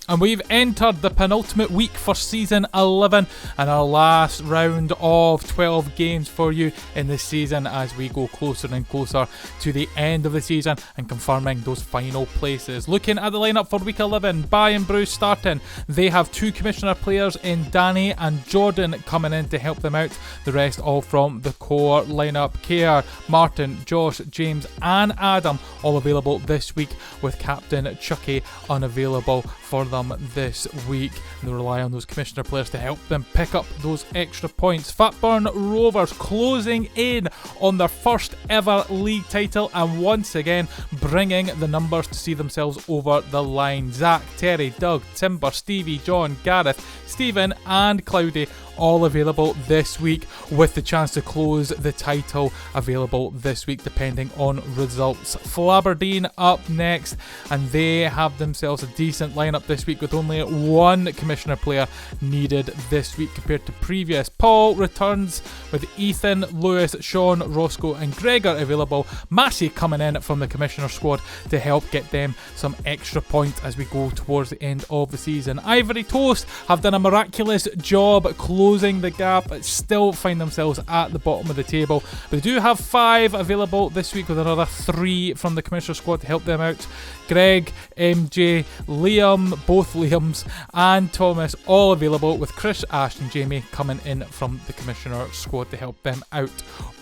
And we've entered the penultimate week for season 11 and our last round of 12 games for you in this season as we go closer and closer to the end of the season and confirming those final places. Looking at the lineup for week 11, Bayern Bru starting. They have 2 commissioner players in Danny and Jordan coming in to help them out. The rest all from the core lineup. KR, Martin, Josh, James and Adam all available this week, with Captain Chucky unavailable for them this week. They rely on those commissioner players to help them pick up those extra points. Fatburn Rovers closing in on their first ever league title and once again bringing the numbers to see themselves over the line. Zach, Terry, Doug, Timber, Stevie, John, Gareth, Stephen and Cloudy all available this week, with the chance to close the title available this week depending on results. Flaberdeen up next, and they have themselves a decent lineup this week with only 1 commissioner player needed this week compared to previous. Paul returns with Ethan, Lewis, Sean, Roscoe and Gregor available. Massey coming in from the commissioner squad to help get them some extra points as we go towards the end of the season. Ivory Toast have done a miraculous job closing the gap, but still find themselves at the bottom of the table. But they do have 5 available this week, with another 3 from the commissioner squad to help them out. Greg, MJ, Liam, both Liams and Thomas all available, with Chris, Ash and Jamie coming in from the commissioner squad to help them out.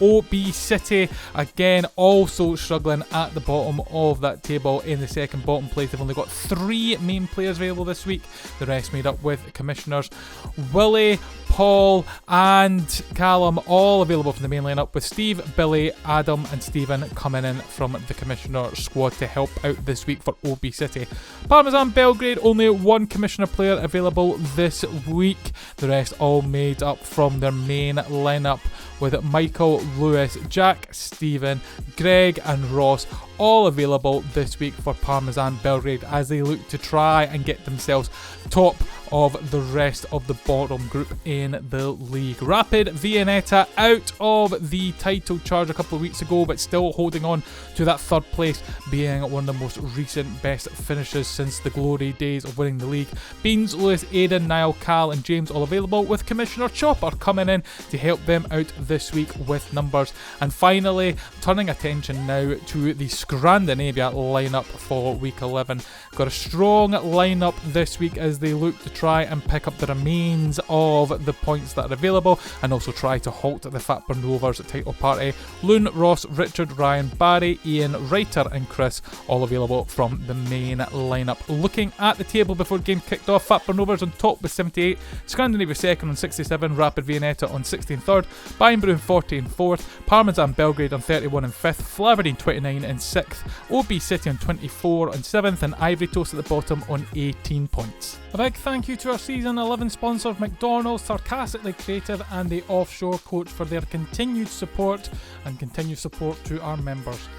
O.B City again also struggling at the bottom of that table in the second bottom place. They've only got 3 main players available this week, the rest made up with commissioners. Willie, Paul and Callum all available from the main lineup, with Steve, Billy, Adam and Stephen coming in from the commissioner squad to help out this week for O.B City. Parmesan Belgrade, only 1 commissioner player available this week, the rest all made up from their main lineup, with Michael, Lewis, Jack, Stephen, Greg and Ross all available this week for Parmesan Belgrade as they look to try and get themselves top of the rest of the bottom group in the league. Rapid Viennetta out of the title charge a couple of weeks ago, but still holding on to that third place, being one of the most recent best finishes since the glory days of winning the league. Beans, Lewis, Aidan, Niall, Cal and James all available, with Commissioner Chopper coming in to help them out this week with numbers. And finally, turning attention now to the Scrandinavia lineup for week 11. Got a strong lineup this week as they look to try and pick up the remains of the points that are available and also try to halt the Fatburn Rovers title party. Loon, Ross, Richard, Ryan, Barry, Ian, Writer and Chris all available from the main lineup. Looking at the table before the game kicked off, Fatburn Rovers on top with 78, Scrandinavia second on 67, Rapid Viennetta on 16 third, Bayern Bru on 14 fourth, Parmesan Belgrade on 31 and 5th, Flaberdeen 29 and 6th, O.B City on 24 and 7th and Ivory Toast at the bottom on 18 points. A big thank you to our season 11 sponsors McDonald's, Sarcastically Creative and the Offshore Coach for their continued support and continued support to our members.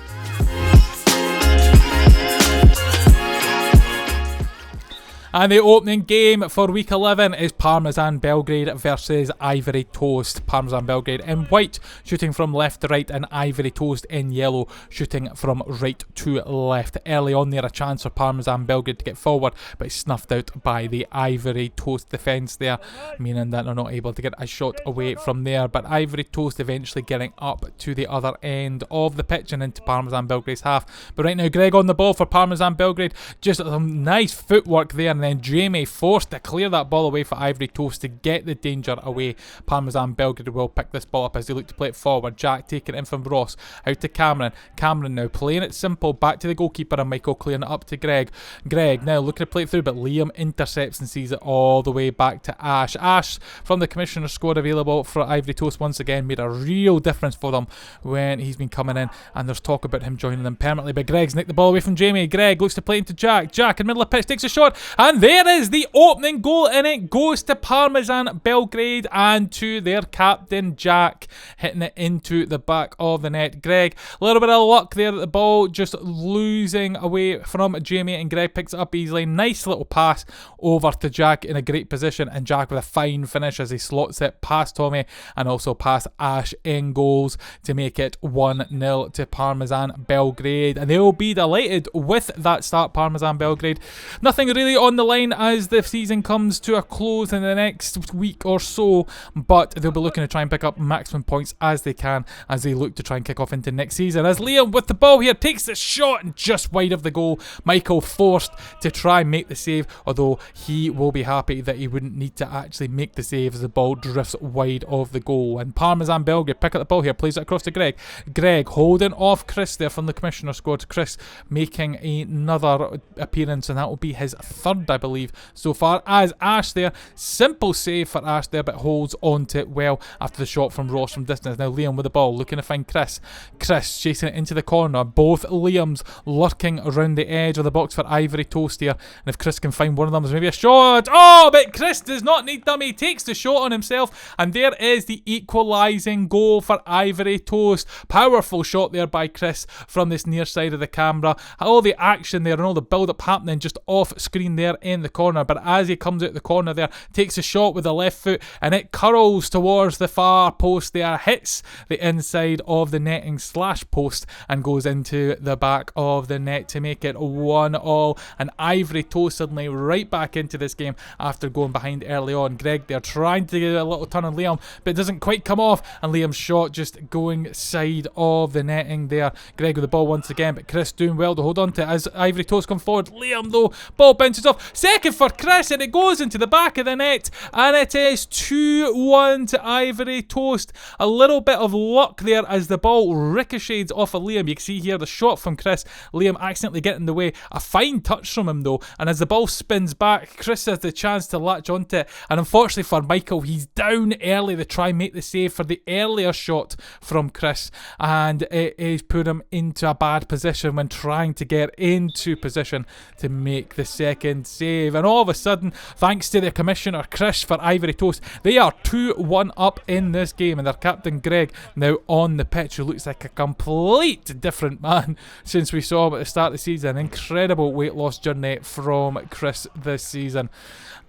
And the opening game for week 11 is Parmesan Belgrade versus Ivory Toast. Parmesan Belgrade in white, shooting from left to right, and Ivory Toast in yellow, shooting from right to left. Early on there, a chance for Parmesan Belgrade to get forward, but it's snuffed out by the Ivory Toast defence there, meaning that they're not able to get a shot away from there. But Ivory Toast eventually getting up to the other end of the pitch and into Parmesan Belgrade's half. But right now, Greg on the ball for Parmesan Belgrade, just some nice footwork there, and then Jamie forced to clear that ball away for Ivory Toast to get the danger away. Parmesan Belgrade will pick this ball up as they look to play it forward. Jack taking it in from Ross, out to Cameron. Cameron now playing it simple, back to the goalkeeper and Michael clearing it up to Greg. Greg now looking to play it through, but Liam intercepts and sees it all the way back to Ash. Ash from the Commissioner squad available for Ivory Toast once again, made a real difference for them when he's been coming in, and there's talk about him joining them permanently, but Greg's nicked the ball away from Jamie. Greg looks to play into Jack. Jack in the middle of the pitch takes a shot, and there is the opening goal, and it goes to Parmesan Belgrade and to their captain Jack, hitting it into the back of the net. Greg, a little bit of luck there at the ball, just losing away from Jamie, and Greg picks it up easily. Nice little pass over to Jack in a great position, and Jack with a fine finish as he slots it past Tommy and also past Ash in goals to make it 1-0 to Parmesan Belgrade, and they will be delighted with that start. Parmesan Belgrade, nothing really on on the line as the season comes to a close in the next week or so, but they'll be looking to try and pick up maximum points as they can as they look to try and kick off into next season. As Liam with the ball here takes the shot and just wide of the goal. Michael forced to try and make the save, although he will be happy that he wouldn't need to actually make the save as the ball drifts wide of the goal. And Parmesan Belgrade pick up the ball here, plays it across to Greg. Greg holding off Chris there from the commissioner squad. Chris making another appearance, and that will be his third, I believe, so far. As Ash there, simple save for Ash there, but holds onto it well after the shot from Ross from distance. Now Liam with the ball, looking to find Chris. Chris chasing it into the corner. Both Liams lurking around the edge of the box for Ivory Toast here. And if Chris can find one of them, there's maybe a shot. Oh, but Chris does not need them. He takes the shot on himself, and there is the equalising goal for Ivory Toast. Powerful shot there by Chris from this near side of the camera. All the action there and all the build-up happening just off screen there in the corner, but as he comes out the corner there, takes a shot with the left foot, and it curls towards the far post there, hits the inside of the netting / post, and goes into the back of the net to make it 1-1. And Ivory Toast suddenly right back into this game after going behind early on. Greg there trying to get a little turn on Liam, but it doesn't quite come off, and Liam's shot just going side of the netting there. Greg with the ball once again, but Chris doing well to hold on to it as Ivory Toast come forward. Liam though, ball bounces off, second for Chris, and it goes into the back of the net, and it is 2-1 to Ivory Toast. A little bit of luck there as the ball ricochets off of Liam. You can see here the shot from Chris, Liam accidentally getting in the way. A fine touch from him though, and as the ball spins back, Chris has the chance to latch onto it, and unfortunately for Michael, he's down early to try and make the save for the earlier shot from Chris, and it is put him into a bad position when trying to get into position to make the second save. And all of a sudden, thanks to the commissioner Chris for Ivory Toast, they are 2-1 up in this game, and their captain Greg now on the pitch, who looks like a complete different man since we saw him at the start of the season. Incredible weight loss journey from Chris this season.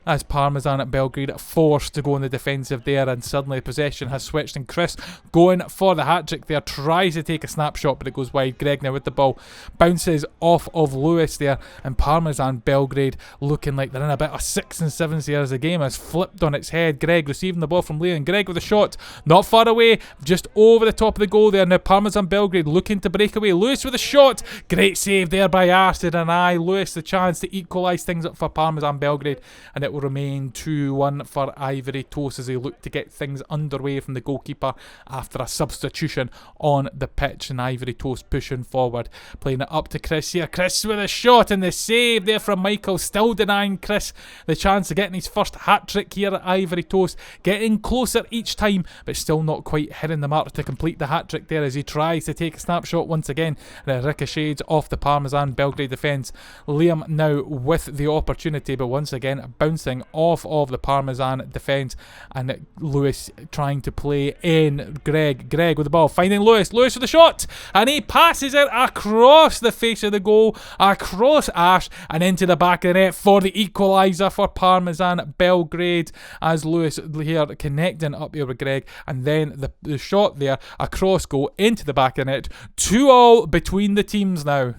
As Parmesan at Belgrade forced to go in the defensive there, and suddenly possession has switched, and Chris going for the hat-trick there, tries to take a snapshot, but it goes wide. Greg now with the ball, bounces off of Lewis there, and Parmesan Belgrade looking like they're in a bit of 6 and 7 here as the game has flipped on its head. Greg receiving the ball from Leon. Greg with a shot, not far away, just over the top of the goal there. Now Parmesan Belgrade looking to break away. Lewis with a shot, great save there by Arsted, and Lewis the chance to equalise things up for Parmesan Belgrade, and it will remain 2-1 for Ivory Toast as they look to get things underway from the goalkeeper after a substitution on the pitch. And Ivory Toast pushing forward, playing it up to Chris here. Chris with a shot, and the save there from Michael, still denying Chris the chance of getting his first hat-trick here at Ivory Toast. Getting closer each time, but still not quite hitting the mark to complete the hat-trick there as he tries to take a snapshot once again, and it ricochets off the Parmesan Belgrade defence. Liam now with the opportunity, but once again bouncing off of the Parmesan defence, and Lewis trying to play in Greg. Greg with the ball, finding Lewis. Lewis with the shot, and he passes it across the face of the goal, across Ash, and into the back of the net for the equaliser for Parmesan Belgrade, as Lewis here connecting up here with Greg, and then the shot there across goal into the back of the net. 2-2 between the teams now.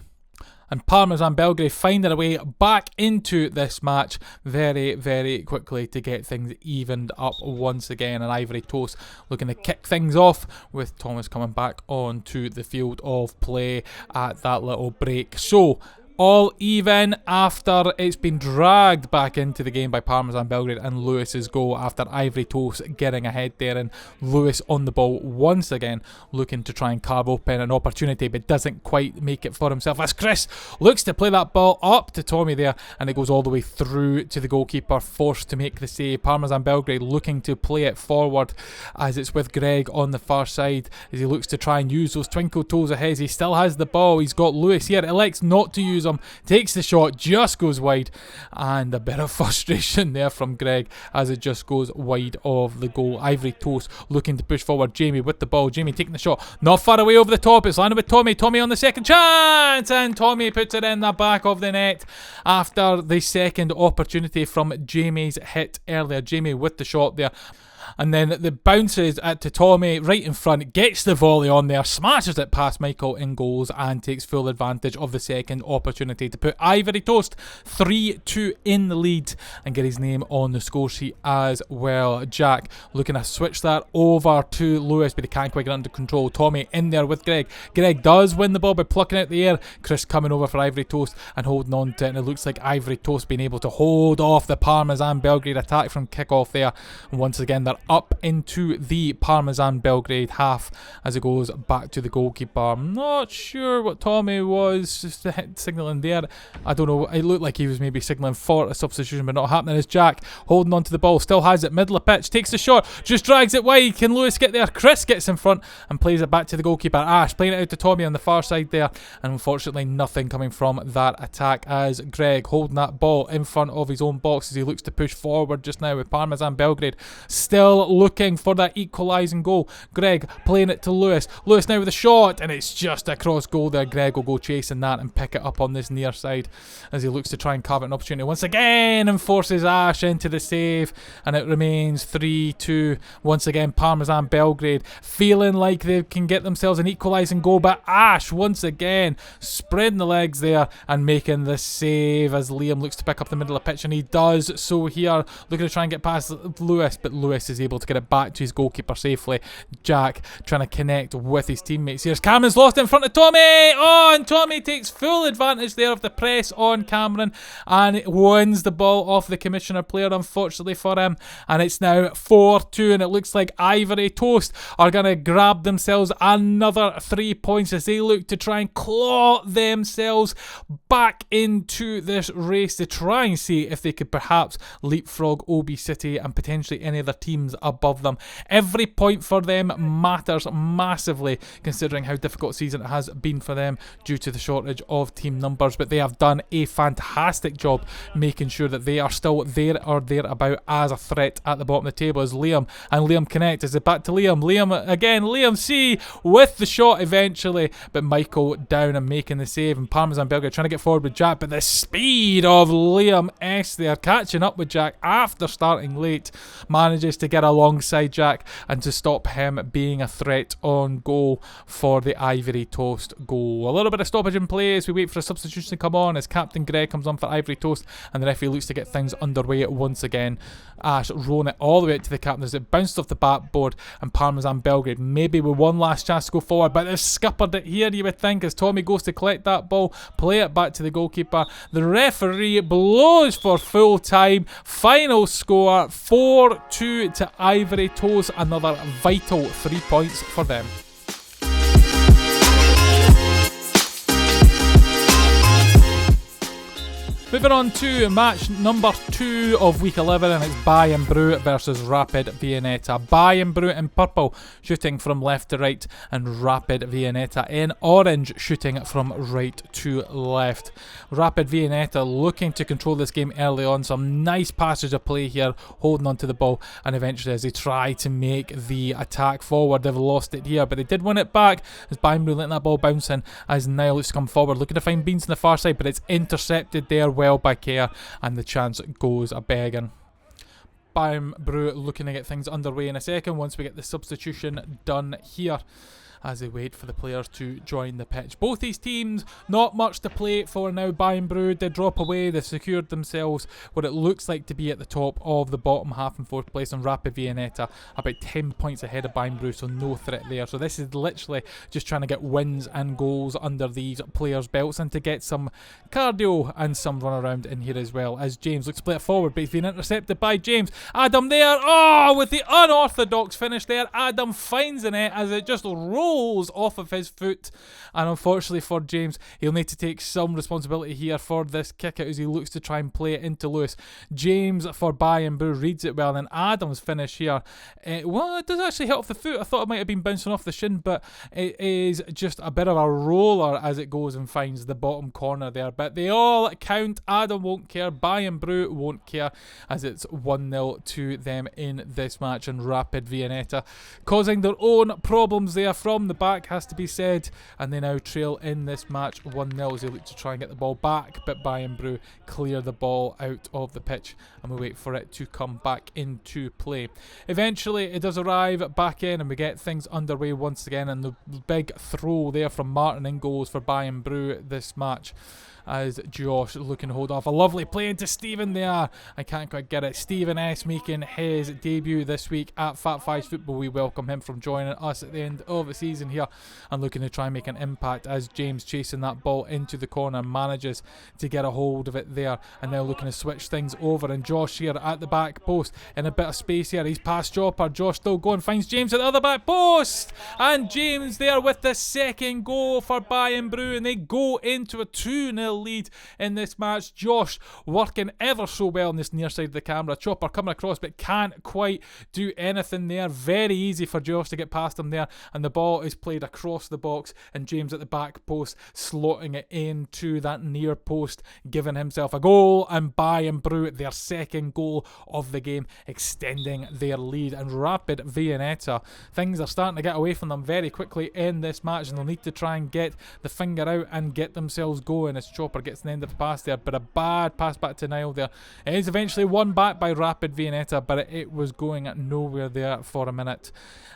And Parmesan Belgrade finding a way back into this match very, very quickly to get things evened up once again. And Ivory Toast looking to kick things off with Thomas coming back onto the field of play at that little break. So all even after it's been dragged back into the game by Parmesan Belgrade and Lewis's goal after Ivory Toast getting ahead there, and Lewis on the ball once again looking to try and carve open an opportunity but doesn't quite make it for himself as Chris looks to play that ball up to Tommy there, and it goes all the way through to the goalkeeper, forced to make the save. Parmesan Belgrade looking to play it forward as it's with Greg on the far side as he looks to try and use those twinkle toes of his. He still has the ball, he's got Lewis here, elects not to use takes the shot, just goes wide, and a bit of frustration there from Greg as it just goes wide of the goal. Ivory Toast looking to push forward. Jamie with the ball, Jamie taking the shot, not far away over the top, it's landed with Tommy. Tommy on the second chance, and Tommy puts it in the back of the net after the second opportunity from Jamie's hit earlier. Jamie with the shot there. And then the bounces to Tommy right in front, gets the volley on there, smashes it past Michael in goals, and takes full advantage of the second opportunity to put Ivory Toast 3-2 in the lead and get his name on the score sheet as well. Jack looking to switch that over to Lewis, but he can't quite get under control. Tommy in there with Greg. Greg does win the ball by plucking out the air. Chris coming over for Ivory Toast and holding on to it, and it looks like Ivory Toast being able to hold off the Parmesan Belgrade attack from kick-off there. And once again, they're up into the Parmesan Belgrade half as it goes back to the goalkeeper. I'm not sure what Tommy was just signalling there. I don't know. It looked like he was maybe signalling for a substitution, but not happening. As Jack holding on to the ball, still has it, middle of pitch, takes the shot, just drags it wide. Can Lewis get there? Chris gets in front and plays it back to the goalkeeper. Ash playing it out to Tommy on the far side there, and unfortunately nothing coming from that attack as Greg holding that ball in front of his own box as he looks to push forward just now with Parmesan Belgrade still looking for that equalising goal. Greg playing it to Lewis. Lewis now with a shot, and it's just across goal there. Greg will go chasing that and pick it up on this near side as he looks to try and carve it an opportunity once again and forces Ash into the save, and it remains 3-2. Once again, Parmesan Belgrade feeling like they can get themselves an equalising goal, but Ash once again spreading the legs there and making the save as Liam looks to pick up the middle of the pitch, and he does so here, looking to try and get past Lewis, but Lewis is able to get it back to his goalkeeper safely. Jack trying to connect with his teammates here. Cameron's lost in front of Tommy. Oh, and Tommy takes full advantage there of the press on Cameron and wins the ball off the commissioner player, unfortunately for him. And it's now 4-2, and it looks like Ivory Toast are going to grab themselves another 3 points as they look to try and claw themselves back into this race to try and see if they could perhaps leapfrog O.B City and potentially any other teams above them. Every point for them matters massively considering how difficult a season it has been for them due to the shortage of team numbers, but they have done a fantastic job making sure that they are still there or thereabout as a threat at the bottom of the table. As Liam connect, is it back to Liam again, Liam C with the shot eventually, but Michael down and making the save, and Parmesan Belgrade trying to get forward with Jack, but the speed of Liam S there catching up with Jack after starting late manages to get alongside Jack and to stop him being a threat on goal for the Ivory Toast goal. A little bit of stoppage in play as we wait for a substitution to come on as Captain Greg comes on for Ivory Toast, and the referee looks to get things underway once again. Ash rolling it all the way up to the captain as it bounced off the backboard, and Parmesan Belgrade maybe with one last chance to go forward, but they've scuppered it here, you would think, as Tommy goes to collect that ball, play it back to the goalkeeper. The referee blows for full time. Final score 4-2 to Ivory Toast, another vital 3 points for them. Moving on to match number 2 of week 11, and it's Bayern Bru versus Rapid Viennetta. Bayern Bru in purple shooting from left to right, and Rapid Viennetta in orange shooting from right to left. Rapid Viennetta looking to control this game early on, some nice passage of play here, holding on to the ball, and eventually as they try to make the attack forward, they've lost it here, but they did win it back as Bayern Bru letting that ball bounce in as Niall looks to come forward, looking to find Beans on the far side, but it's intercepted there well by Kerr, and the chance goes a begging. Bayern Bru looking to get things underway in a second once we get the substitution done here as they wait for the players to join the pitch. Both these teams, not much to play for now. Bayern Bru did drop away. They've secured themselves what it looks like to be at the top of the bottom half in 4th place, and Rapid Viennetta about 10 points ahead of Bayern Bru, so no threat there. So this is literally just trying to get wins and goals under these players' belts and to get some cardio and some run around in here as well, as James looks to play it forward, but he's been intercepted by James. Adam there, with the unorthodox finish there. Adam finds the net as it just rolls off of his foot, and unfortunately for James, he'll need to take some responsibility here for this kick out as he looks to try and play it into Lewis. James for Bayern Bru reads it well, and then Adam's finish here, well, it does actually hit off the foot. I thought it might have been bouncing off the shin, but it is just a bit of a roller as it goes and finds the bottom corner there, but they all count. Adam won't care, Bayern Bru won't care, as it's 1-0 to them in this match, and Rapid Viennetta causing their own problems there from from the back, has to be said, and they now trail in this match 1-0 as they look to try and get the ball back, but Bayern Bru clear the ball out of the pitch and we wait for it to come back into play. Eventually it does arrive back in and we get things underway once again, and the big throw there from Martin in goals for Bayern Bru this match, as Josh looking to hold off a lovely play into Stephen there. I can't quite get it. Stephen S making his debut this week at Fat Fives Football. We welcome him from joining us at the end of the season here and looking to try and make an impact, as James chasing that ball into the corner manages to get a hold of it there, and now looking to switch things over, and Josh here at the back post in a bit of space here. He's past Chopper. Josh still going, finds James at the other back post, and James there with the second goal for Bayern Bru, and they go into a 2-0 lead in this match. Josh working ever so well on this near side of the camera. Chopper coming across but can't quite do anything there. Very easy for Josh to get past him there, and the ball is played across the box, and James at the back post slotting it into that near post, giving himself a goal, and Bayern Bru their second goal of the game, extending their lead. And Rapid Viennetta, things are starting to get away from them very quickly in this match, and they'll need to try and get the finger out and get themselves going as Chopper gets the end of the pass there, but a bad pass back to Niall there. It is eventually won back by Rapid Viennetta, but it was going nowhere there for a minute,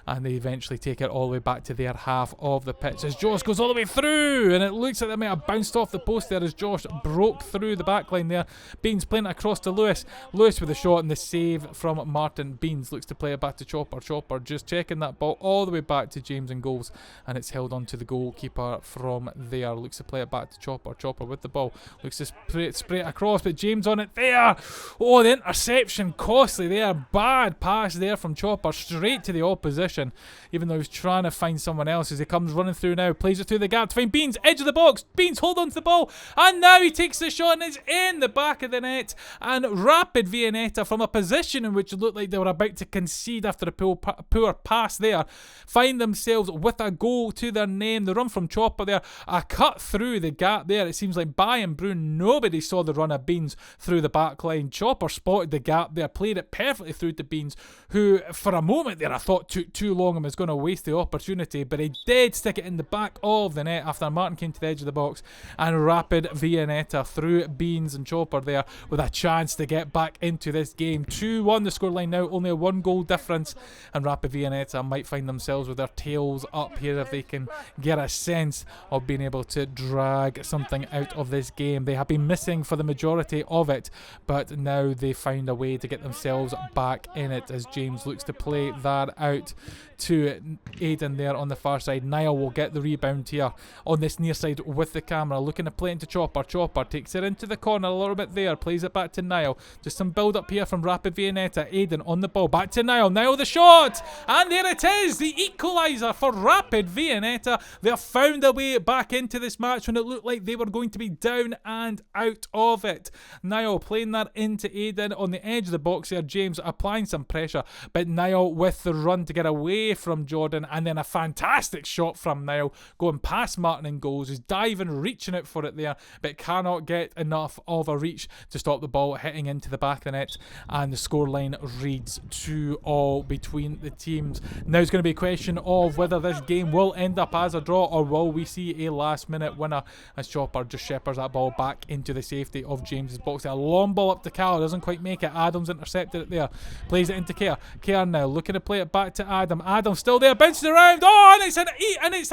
and they eventually take it all the way back to their half of the pitch as Josh goes all the way through, and it looks like they might have bounced off the post there as Josh broke through the back line there. Beans playing it across to Lewis. Lewis with the shot and the save from Martin. Beans looks to play it back to Chopper. Chopper just checking that ball all the way back to James in goals, and it's held on to the goalkeeper from there. Looks to play it back to Chopper. Chopper with the ball. Looks to spray it across, but James on it there. Oh, the interception costly there. Bad pass there from Chopper straight to the opposition, even though he was trying to find someone else as he comes running through now. Plays it through the gap to find Beans. Edge of the box. Beans hold on to the ball, and now he takes the shot and it's in the back of the net. And Rapid Viennetta, from a position in which it looked like they were about to concede after a poor pass there, find themselves with a goal to their name. The run from Chopper there, a cut through the gap there. It seems like Bayern Bru, nobody saw the run of Beans through the back line. Chopper spotted the gap there, played it perfectly through to Beans, who for a moment there I thought took too long and was going to waste the opportunity, but he did stick it in the back of the net after Martin came to the edge of the box. And Rapid Viennetta through Beans and Chopper there with a chance to get back into this game. 2-1 the scoreline now, only a 1-goal difference, and Rapid Viennetta might find themselves with their tails up here if they can get a sense of being able to drag something out of this game. They have been missing for the majority of it, but now they found a way to get themselves back in it as James looks to play that out to Aiden there on the far side. Niall will get the rebound here on this near side with the camera, looking to play into Chopper. Chopper takes it into the corner a little bit there, plays it back to Niall. Just some build up here from Rapid Viennetta. Aiden on the ball, back to Niall. Niall the shot, and there it is, the equaliser for Rapid Viennetta. They have found a way back into this match when it looked like they were going to be down and out of it. Niall playing that into Aiden on the edge of the box here. James applying some pressure, but Niall with the run to get away from Jordan, and then a fantastic shot from Niall going past Martin in goals. He's diving, reaching out for it there, but cannot get enough of a reach to stop the ball hitting into the back of the net, and the scoreline reads 2-2 between the teams. Now it's going to be a question of whether this game will end up as a draw, or will we see a last minute winner as Chopper just shepherds that ball back into the safety of James's box. A long ball up to Cal, doesn't quite make it. Adams intercepted it there, plays it into Kerr. Kerr now looking to play it back to Adam. Adam still there, bounces around. Oh, and it's a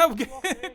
I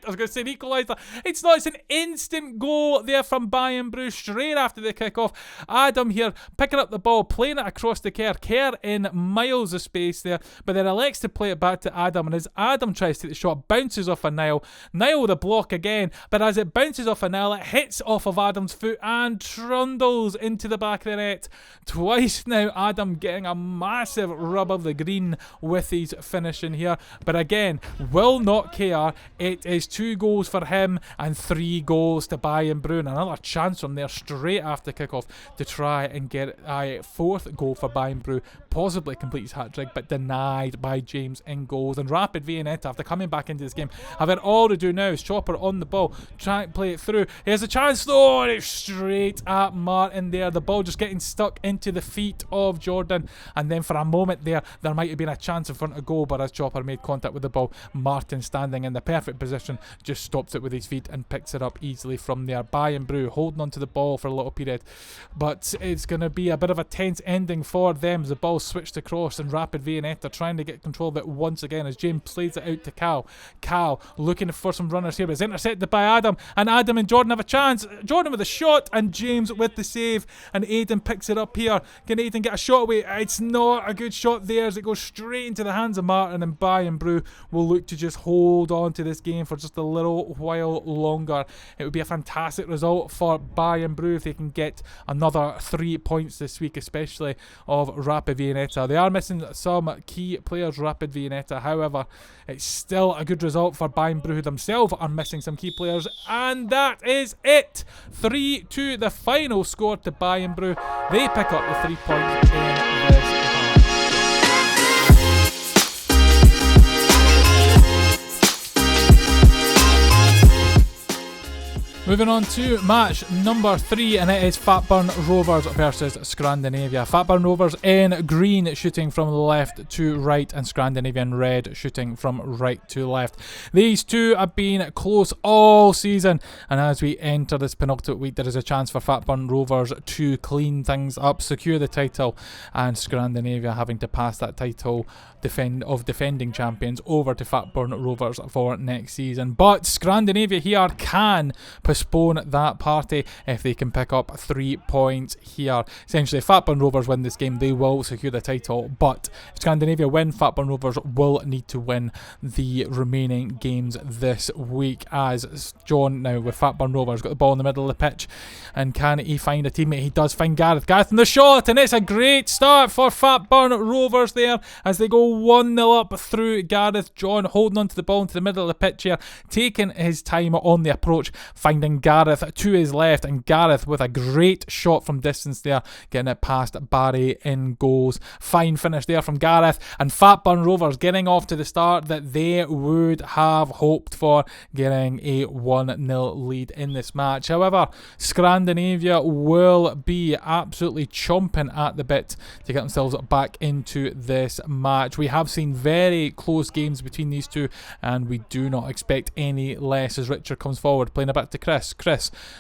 was going to say an equaliser. It's not. It's an instant goal there from Bayern Bru straight after the kick-off. Adam here picking up the ball, playing it across to Kerr. Kerr in miles of space there, but then elects to play it back to Adam, and as Adam tries to take the shot, bounces off of Niall. Niall with a block again, but as it bounces off of Niall, it hits off of Adam's foot and trundles into the back of the net. Twice now, Adam getting a massive rub of the green with his finishing here, but again, will not care. It is 2 goals for him and 3 goals to Bayern Bru. Another chance from there straight after kickoff to try and get a 4th goal for Bayern Bru, possibly complete his hat-trick, but denied by James in goals. And Rapid Viennetta, after coming back into this game, have it all to do now. Is Chopper on the ball, trying to play it through. He has a chance though, and it's straight at Martin there. The ball just getting stuck into the feet of Jordan, and then for a moment there might have been a chance in front of goal, but as Chopper made contact with the ball. Martin, standing in the perfect position, just stops it with his feet and picks it up easily from there. Bayern Bru holding onto the ball for a little period, but it's going to be a bit of a tense ending for them as the ball switched across, and Rapid Viennetta trying to get control of it once again as James plays it out to Cal. Cal looking for some runners here, but it's intercepted by Adam, and Adam and Jordan have a chance. Jordan with a shot and James with the save, and Aiden picks it up here. Can Aiden get a shot away? It's not a good shot there as it goes straight into the hands of Martin, and Bayern Bru will look to just hold on to this game for just a little while longer. It would be a fantastic result for Bayern Bru if they can get another 3 points this week, especially of Rapid Viennetta. They are missing some key players, Rapid Viennetta. However, it's still a good result for Bayern Bru, who themselves are missing some key players. And that is it. 3-2, the final score to Bayern Bru. They pick up the 3 points in this match. Moving on to match number 3, and it is Fatburn Rovers versus Scrandinavia. Fatburn Rovers in green shooting from left to right, and Scrandinavia in red shooting from right to left. These two have been close all season, and as we enter this penultimate week, there is a chance for Fatburn Rovers to clean things up, secure the title, and Scrandinavia having to pass that title defending champions over to Fatburn Rovers for next season. But Scrandinavia here can postpone that party if they can pick up 3 points here. Essentially, if Fatburn Rovers win this game, they will secure the title, but if Scandinavia win, Fatburn Rovers will need to win the remaining games this week, as John now with Fatburn Rovers got the ball in the middle of the pitch, and can he find a teammate? He does find Gareth in the shot, and it's a great start for Fatburn Rovers there as they go 1-0 up through Gareth. John holding on to the ball into the middle of the pitch here, taking his time on the approach, finding Gareth to his left, and Gareth with a great shot from distance there, getting it past Barry in goals. Fine finish there from Gareth, and Fatburn Rovers getting off to the start that they would have hoped for, getting a 1-0 lead in this match. However, Scrandinavia will be absolutely chomping at the bit to get themselves back into this match. We have seen very close games between these two, and we do not expect any less as Richard comes forward, playing a bit to Chris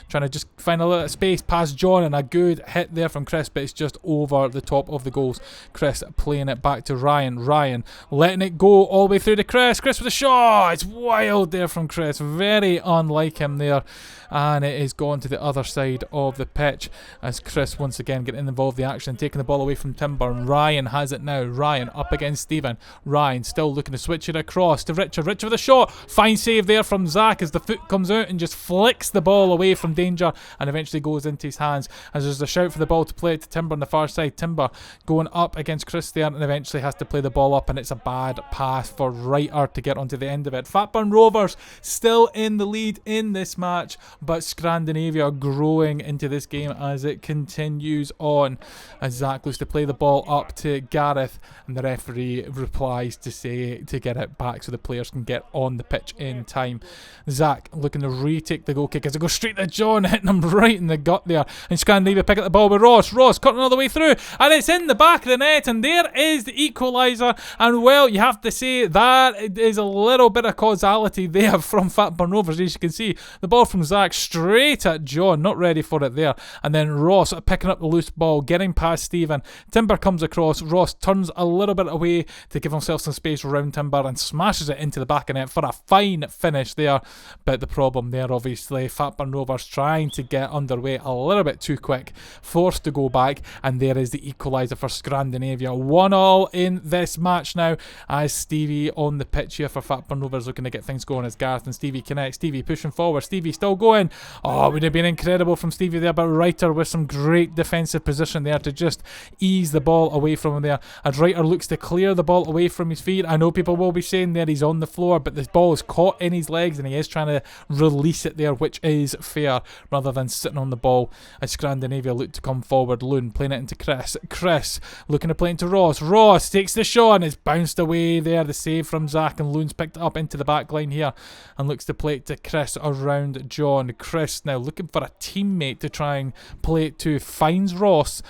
trying to just find a little space past John, and a good hit there from Chris, but it's just over the top of the goals. Chris playing it back to Ryan letting it go all the way through to Chris with a shot. It's wild there from Chris, very unlike him there, and it is gone to the other side of the pitch as Chris once again getting involved in the action, taking the ball away from Timber, and Ryan has it now. Ryan up against Stephen. Ryan still looking to switch it across to Richard with a shot. Fine save there from Zach as the foot comes out and just flicks the ball away from danger, and eventually goes into his hands as there's a shout for the ball to play it to Timber on the far side. Timber going up against Chris there, and eventually has to play the ball up, and it's a bad pass for Reiter to get onto the end of it. Fatburn Rovers still in the lead in this match, but Scandinavia growing into this game as it continues on, as Zach looks to play the ball up to Gareth, and the referee replies to say to get it back so the players can get on the pitch in time. Zach looking to retake the goal kick as it goes straight to John, hitting him right in the gut there, and Scandinavia pick up the ball with Ross cutting all the way through, and it's in the back of the net, and there is the equaliser. And well, you have to say that is a little bit of causality there from Fatburn Rovers. As you can see, the ball from Zach straight at John, not ready for it there, and then Ross picking up the loose ball, getting past Stephen. Timber comes across, Ross turns a little bit away to give himself some space around Timber and smashes it into the back of net for a fine finish there. But the problem there, obviously, Fatburn Rovers trying to get underway a little bit too quick, forced to go back, and there is the equaliser for Scandinavia. 1-1 in this match now, as Stevie on the pitch here for Fatburn Rovers looking to get things going as Gareth and Stevie connect. Stevie pushing forward, Stevie still going. Oh, it would have been incredible from Stevie there, but Reiter with some great defensive position there to just ease the ball away from him there, as Reiter looks to clear the ball away from his feet. I know people will be saying there he's on the floor, but the ball is caught in his legs and he is trying to release it there, which which is fair, rather than sitting on the ball as Scrandinavia look to come forward. Loon playing it into Chris looking to play into Ross takes the shot and it's bounced away there. The save from Zach, and Loon's picked it up into the back line here and looks to play it to Chris around John. Chris now looking for a teammate to try and play it to, finds Ross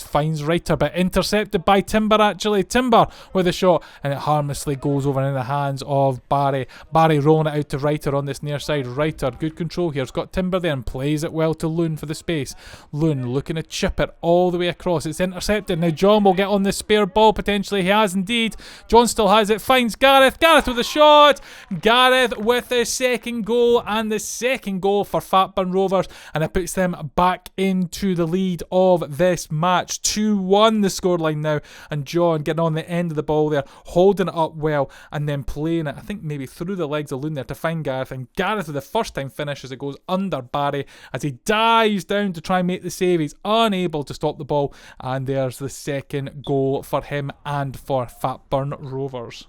finds Reiter, but intercepted by Timber actually. Timber with a shot and it harmlessly goes over in the hands of Barry rolling it out to Reiter on this near side. Reiter, good control here, has got Timber there and plays it well to Loon for the space. Loon looking to chip it all the way across, it's intercepted. Now John will get on the spare ball potentially, he has indeed. John still has it, finds Gareth with a shot, Gareth with the second goal, and the second goal for Fatburn Rovers, and it puts them back into the lead of this match. 2-1 the scoreline now, and John getting on the end of the ball there, holding it up well and then playing it, I think maybe through the legs of Loon there to find Gareth, and Gareth with the first time finish as it goes under Barry as he dives down to try and make the save. He's unable to stop the ball, and there's the second goal for him and for Fatburn Rovers.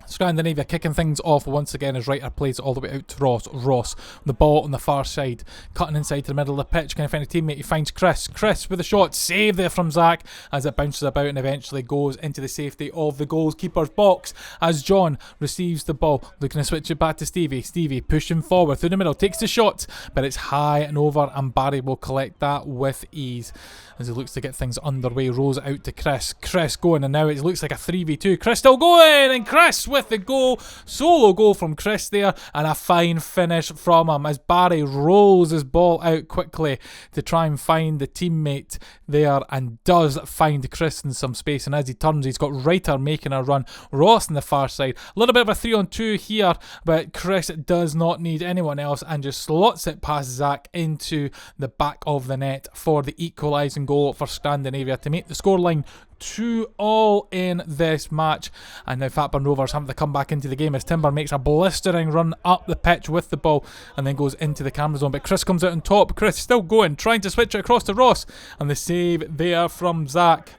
Scrandinavia kicking things off once again as Reiter plays all the way out to Ross. The ball on the far side, cutting inside to the middle of the pitch, can he find a teammate? He finds Chris with a shot, save there from Zach as it bounces about and eventually goes into the safety of the goalkeeper's box as John receives the ball, looking to switch it back to Stevie pushing forward through the middle, takes the shot, but it's high and over, and Barry will collect that with ease as he looks to get things underway. Rolls it out to Chris going, and now it looks like a 3v2. Chris still going, and Chris with the goal, solo goal from Chris there, and a fine finish from him as Barry rolls his ball out quickly to try and find the teammate there, and does find Chris in some space, and as he turns he's got Reiter making a run, Ross on the far side, a little bit of a 3-on-2 here, but Chris does not need anyone else and just slots it past Zach into the back of the net for the equalising goal for Scandinavia to make the scoreline 2-2 in this match. And now Fatburn Rovers having to come back into the game as Timber makes a blistering run up the pitch with the ball and then goes into the camera zone, but Chris comes out on top. Chris still going, trying to switch it across to Ross, and the save there from Zach.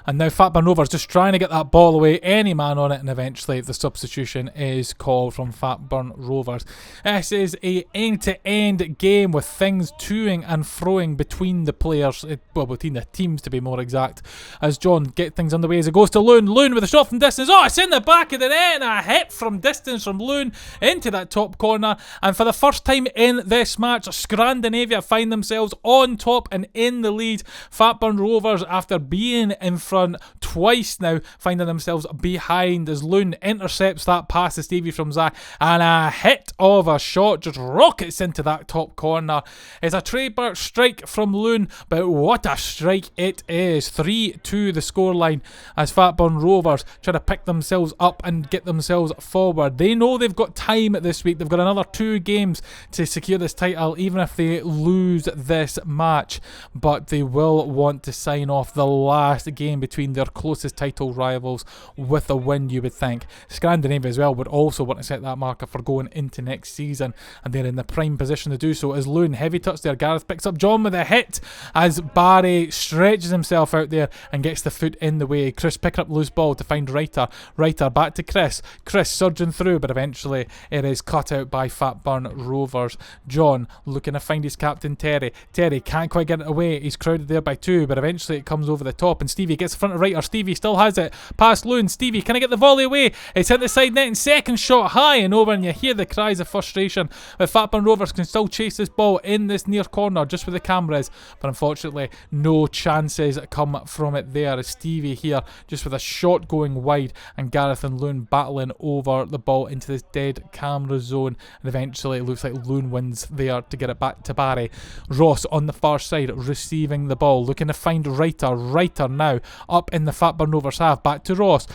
And now Fatburn Rovers just trying to get that ball away, any man on it, and eventually the substitution is called from Fatburn Rovers. This is a end-to-end game with things toing and froing between the players, well, between the teams to be more exact, as John gets things underway as it goes to Loon with a shot from distance. Oh, it's in the back of the net, and a hit from distance from Loon into that top corner. And for the first time in this match, Scrandinavia find themselves on top and in the lead. Fatburn Rovers, after being in front twice now, finding themselves behind as Loon intercepts that pass to Stevie from Zach, and a hit of a shot just rockets into that top corner. It's a trademark strike from Loon, but what a strike it is. 3-2 the scoreline as Fatburn Rovers try to pick themselves up and get themselves forward. They know they've got time this week. They've got another 2 games to secure this title, even if they lose this match, but they will want to sign off the last game between their closest title rivals with a win, you would think. Scandinavia as well would also want to set that marker for going into next season, and they're in the prime position to do so as Loon, heavy touch there, Gareth picks up John with a hit as Barry stretches himself out there and gets the foot in the way. Chris picking up loose ball to find Reiter back to Chris surging through, but eventually it is cut out by Fatburn Rovers. John looking to find his captain Terry can't quite get it away, he's crowded there by 2, but eventually it comes over the top and Stevie gets in front of Reiter. Stevie still has it past Loon. Stevie, can I get the volley away? It's hit the side net and second shot high and over, and you hear the cries of frustration, but Fatburn Rovers can still chase this ball in this near corner just where the camera is, but unfortunately no chances come from it there as Stevie here just with a shot going wide, and Gareth and Loon battling over the ball into this dead camera zone, and eventually it looks like Loon wins there to get it back to Barry. Ross on the far side receiving the ball, looking to find Reiter now up in the Fatburn Rovers half, back to Ross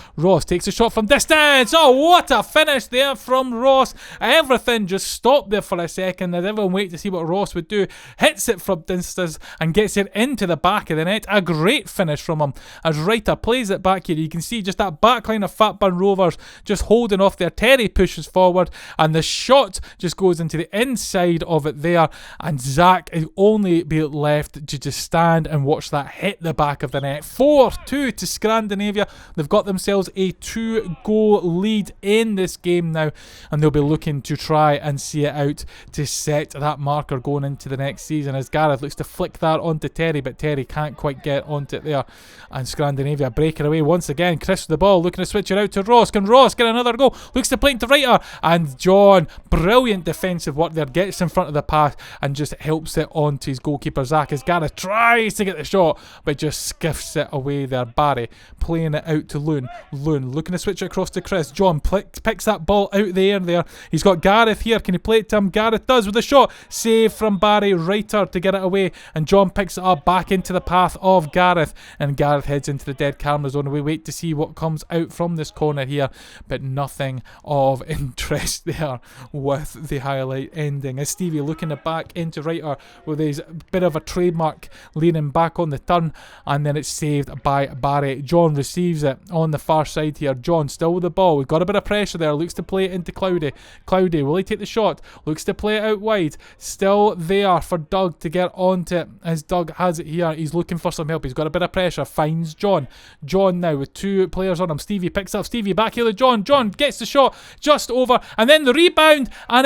takes a shot from distance. Oh, what a finish there from Ross. Everything just stopped there for a second as everyone waited to see what Ross would do. Hits it from distance and gets it into the back of the net. A great finish from him as Reiter plays it back here. You can see just that back line of Fatburn Rovers just holding off there. Terry pushes forward and the shot just goes into the inside of it there, and Zach is only be left to just stand and watch that hit the back of the net. 4 4-2 to Scrandinavia. They've got themselves a 2-goal lead in this game now, and they'll be looking to try and see it out to set that marker going into the next season, as Gareth looks to flick that onto Terry, but Terry can't quite get onto it there, and Scrandinavia breaking away once again. Chris with the ball, looking to switch it out to Ross. Can Ross get another goal? Looks to play into Reiter, and John, brilliant defensive work there, gets in front of the pass and just helps it onto his goalkeeper Zach, as Gareth tries to get the shot but just skiffs it away there. Barry playing it out to Loon looking to switch it across to Chris. John picks that ball out the air there. He's got Gareth here. Can he play it to him? Gareth does with a shot. Save from Barry. Reiter to get it away, and John picks it up back into the path of Gareth, and Gareth heads into the dead camera zone. We wait to see what comes out from this corner here, but nothing of interest there with the highlight ending, as Stevie looking to back into Reiter with his bit of a trademark leaning back on the turn, and then it's saved by Barry. John receives it on the far side here. John still with the ball. We've got a bit of pressure there. Looks to play it into Cloudy. Cloudy, will he take the shot? Looks to play it out wide. Still there for Doug to get onto it, as Doug has it here. He's looking for some help. He's got a bit of pressure. Finds John. John now with two players on him. Stevie picks up Stevie back here to John. John gets the shot just over, and then the rebound, and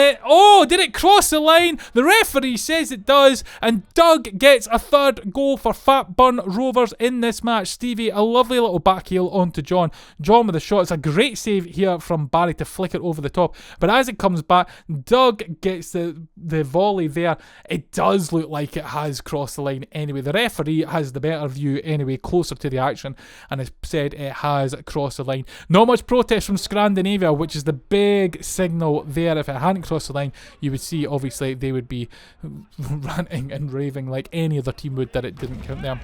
did it cross the line? The referee says it does, and Doug gets a third goal for Fatburn Rovers in this match. Stevie, a lovely little back heel onto John. John with the shot. It's a great save here from Barry to flick it over the top, but as it comes back, Doug gets the volley there. It does look like it has crossed the line anyway. The referee has the better view anyway, closer to the action, and has said it has crossed the line. Not much protest from Scrandinavia, which is the big signal there. If it hadn't crossed the line, you would see obviously they would be ranting and raving like any other team would that it didn't count them.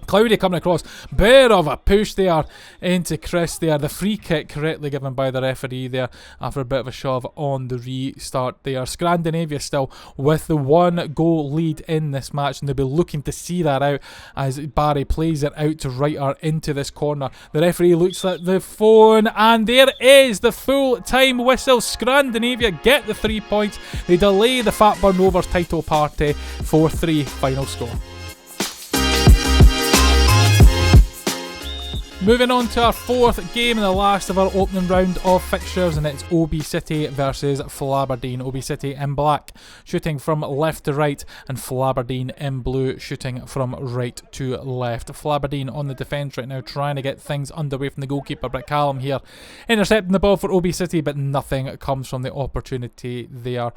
Cloudy coming across, bit of a push there into Chris there. The free kick correctly given by the referee there after a bit of a shove on the restart there. Scrandinavia still with the 1-goal lead in this match, and they'll be looking to see that out as Barry plays it out to Reiter into this corner. The referee looks at the phone, and there is the full-time whistle. Scrandinavia get the 3 points. They delay the Fatburn Rovers title party. 4-3 final score. Moving on to our fourth game and the last of our opening round of fixtures, and it's O.B City versus Flaberdeen. O.B City in black shooting from left to right, and Flaberdeen in blue shooting from right to left. Flaberdeen on the defence right now, trying to get things underway from the goalkeeper, but Callum here intercepting the ball for O.B City, but nothing comes from the opportunity there.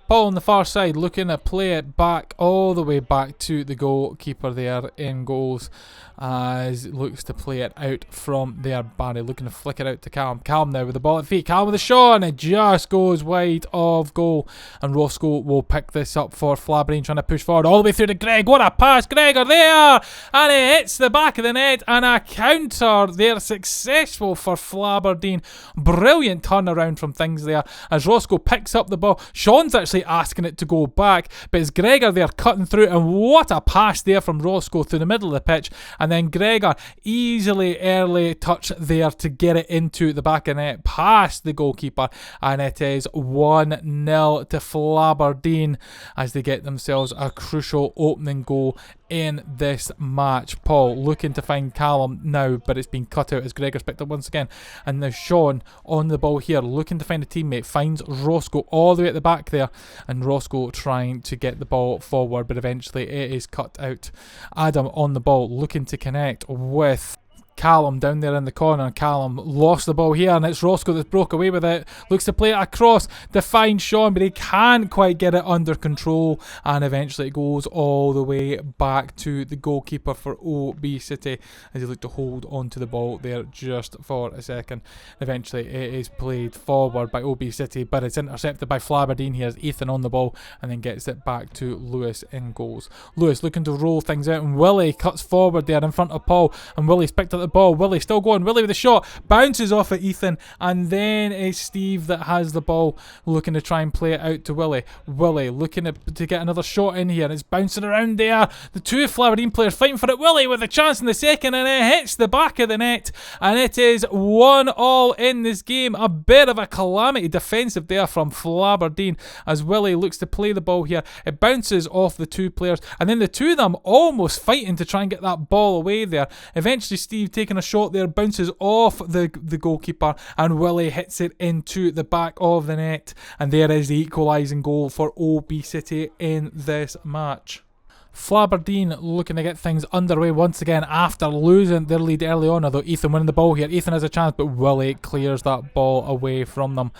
Paul on the far side looking to play it back, all the way back to the goalkeeper there in goals, as looks to play it out from there. Barry looking to flick it out to Callum. Callum now with the ball at feet. Callum with the shot, and it just goes wide of goal. And Roscoe will pick this up for Flaberdeen, trying to push forward all the way through to Greg. What a pass, Gregor there! And it hits the back of the net, and a counter there, successful for Flaberdeen. Brilliant turnaround from things there, as Roscoe picks up the ball. Sean's actually asking it to go back, but it's Gregor there cutting through, and what a pass there from Roscoe through the middle of the pitch. And then Gregor easily early touch there to get it into the back of the net past the goalkeeper, and it is 1-0 to Flaberdeen as they get themselves a crucial opening goal in this match. Paul looking to find Callum now, but it's been cut out as Gregor's picked up once again, and now Sean on the ball here looking to find a teammate, finds Roscoe all the way at the back there, and Roscoe trying to get the ball forward, but eventually it is cut out. Adam on the ball looking to connect with Callum down there in the corner. Callum lost the ball here, and it's Roscoe that broke away with it. Looks to play it across to find Sean, but he can't quite get it under control, and eventually it goes all the way back to the goalkeeper for O.B City as he looked to hold onto the ball there just for a second. Eventually it is played forward by O.B City, but it's intercepted by Flaberdeen. Here's Ethan on the ball and then gets it back to Lewis in goals. Lewis looking to roll things out, and Willie cuts forward there in front of Paul, and Willie's picked up the ball. Willie still going. Willie with the shot. Bounces off at Ethan. And then it's Steve that has the ball, looking to try and play it out to Willie. Willie looking to get another shot in here. It's bouncing around there. The two Flaberdeen players fighting for it. Willie with a chance in the second, and it hits the back of the net. And it is 1-1 in this game. A bit of a calamity defensive there from Flaberdeen as Willie looks to play the ball here. It bounces off the two players, and then the two of them almost fighting to try and get that ball away there. Eventually Steve taking a shot there, bounces off the goalkeeper, and Willie hits it into the back of the net. And there is the equalising goal for O.B City in this match. Flaberdeen looking to get things underway once again after losing their lead early on, although Ethan winning the ball here. Ethan has a chance, but Willie clears that ball away from them.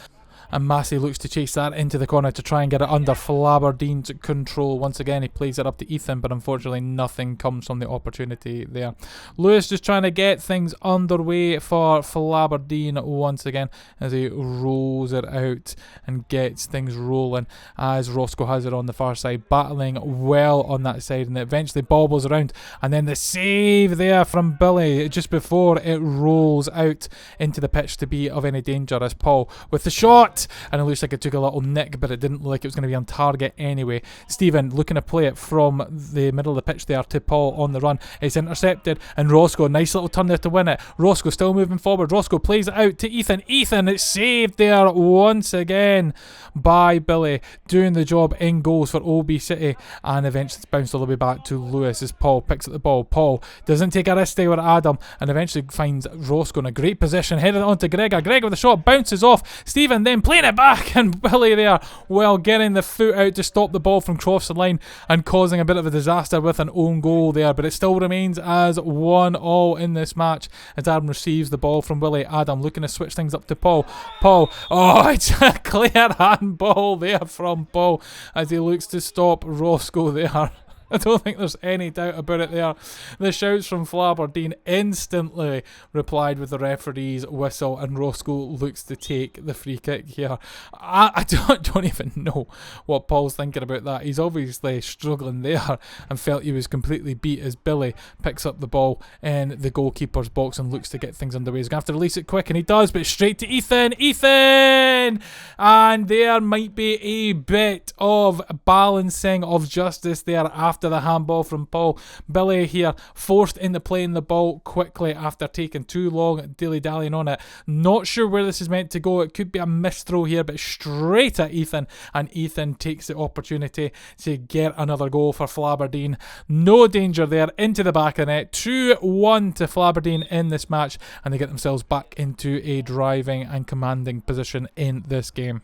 And Massey looks to chase that into the corner to try and get it under Flaberdeen's control. Once again, he plays it up to Ethan, but unfortunately nothing comes from the opportunity there. Lewis just trying to get things underway for Flaberdeen once again as he rolls it out and gets things rolling as Roscoe has it on the far side, battling well on that side, and it eventually bobbles around. And then the save there from Billy just before it rolls out into the pitch to be of any danger as Paul with the shot. And it looks like it took a little nick, but it didn't look like it was going to be on target anyway. Stephen looking to play it from the middle of the pitch there to Paul on the run. It's intercepted, and Roscoe, nice little turn there to win it. Roscoe still moving forward. Roscoe plays it out to Ethan. Ethan, it's saved there once again by Billy, doing the job in goals for O.B City, and eventually it's bounced all the way back to Lewis as Paul picks up the ball. Paul doesn't take a risk there with Adam, and eventually finds Roscoe in a great position, headed on to Gregor. Gregor with the shot, bounces off. Stephen then playing it back, and Billy there, well, getting the foot out to stop the ball from crossing the line and causing a bit of a disaster with an own goal there. But it still remains as 1-1 in this match as Adam receives the ball from Willie. Adam looking to switch things up to Paul. Paul, oh, it's a clear handball there from Paul as he looks to stop Roscoe there. I don't think there's any doubt about it there. The shouts from Flaberdeen instantly replied with the referee's whistle, and Roscoe looks to take the free kick here. I don't even know what Paul's thinking about that. He's obviously struggling there and felt he was completely beat as Billy picks up the ball in the goalkeeper's box and looks to get things underway. He's going to have to release it quick, and he does, but straight to Ethan. Ethan! And there might be a bit of balancing of justice there after the handball from Paul. Billy here forced into playing the ball quickly after taking too long dilly-dallying on it. Not sure where this is meant to go. It could be a missed throw here, but straight at Ethan, and Ethan takes the opportunity to get another goal for Flaberdeen. No danger there, into the back of the net. 2-1 to Flaberdeen in this match, and they get themselves back into a driving and commanding position in this game.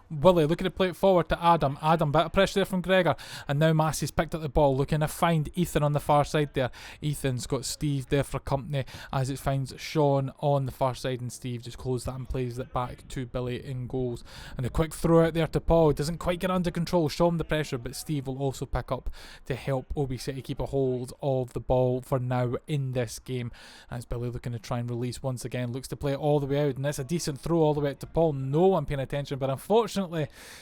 Willie looking to play it forward to Adam. Adam, bit of pressure there from Gregor, and now Massey's picked up the ball, looking to find Ethan on the far side there. Ethan's got Steve there for company as it finds Sean on the far side, and Steve just closes that and plays it back to Billy in goals. And a quick throw out there to Paul. It doesn't quite get under control, show him the pressure, but Steve will also pick up to help O.B City keep a hold of the ball for now in this game. As Billy looking to try and release once again, looks to play it all the way out, and that's a decent throw all the way out to Paul. No one paying attention, but unfortunately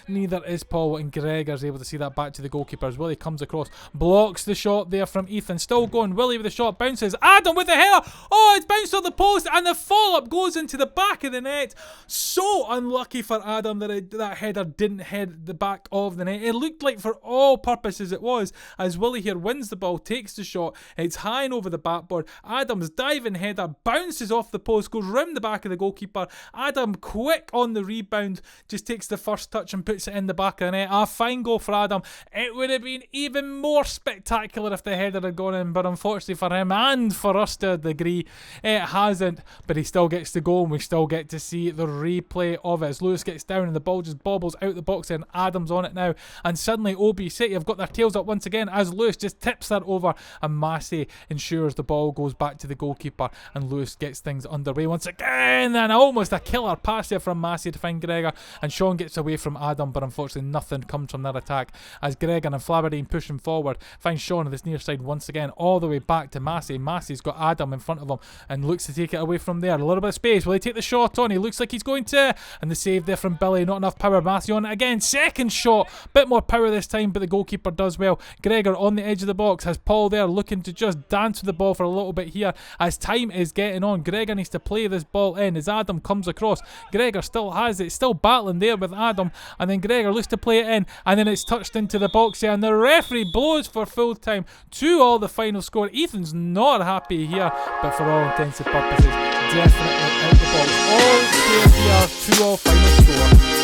neither is Paul, and Gregor's able to see that back to the goalkeepers. Willie comes across, blocks the shot there from Ethan, still going. Willie with the shot, bounces. Adam with the header. Oh, it's bounced on the post, and the follow-up goes into the back of the net. So unlucky for Adam that that header didn't head the back of the net. It looked like for all purposes it was, as Willie here wins the ball, takes the shot. It's high and over the backboard. Adam's diving header bounces off the post, goes round the back of the goalkeeper. Adam, quick on the rebound, just takes the first touch and puts it in the back of the net. A fine goal for Adam. It would have been even more spectacular if the header had gone in, but unfortunately for him and for us to a degree, it hasn't. But he still gets the goal, and we still get to see the replay of it as Lewis gets down and the ball just bobbles out the box, and Adam's on it now, and suddenly O.B City have got their tails up once again as Lewis just tips that over, and Massey ensures the ball goes back to the goalkeeper, and Lewis gets things underway once again, and almost a killer pass there from Massey to find Gregor, and Sean gets rips away from Adam, but unfortunately nothing comes from that attack as Gregor and Flaberdeen pushing forward. Finds Sean on this near side once again, all the way back to Massey. Massey's got Adam in front of him and looks to take it away from there. A little bit of space. Will he take the shot on? He looks like he's going to. And the save there from Billy. Not enough power. Massey on it again. Second shot. Bit more power this time, but the goalkeeper does well. Gregor on the edge of the box. Has Paul there looking to just dance with the ball for a little bit here as time is getting on. Gregor needs to play this ball in as Adam comes across. Gregor still has it. Still battling there with Adam. And then Gregor looks to play it in. And then it's touched into the box here. And the referee blows for full time. 2-2 the final score. Ethan's not happy here, but for all intents and purposes, definitely out the box. All clear here. 2-2 final score.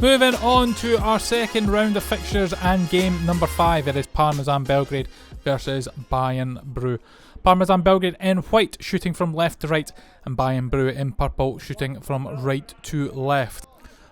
Moving on to our second round of fixtures and game number 5. It is Parmesan Belgrade versus Bayern Bru. Parmesan Belgrade in white, shooting from left to right, and Bayern Bru in purple, shooting from right to left.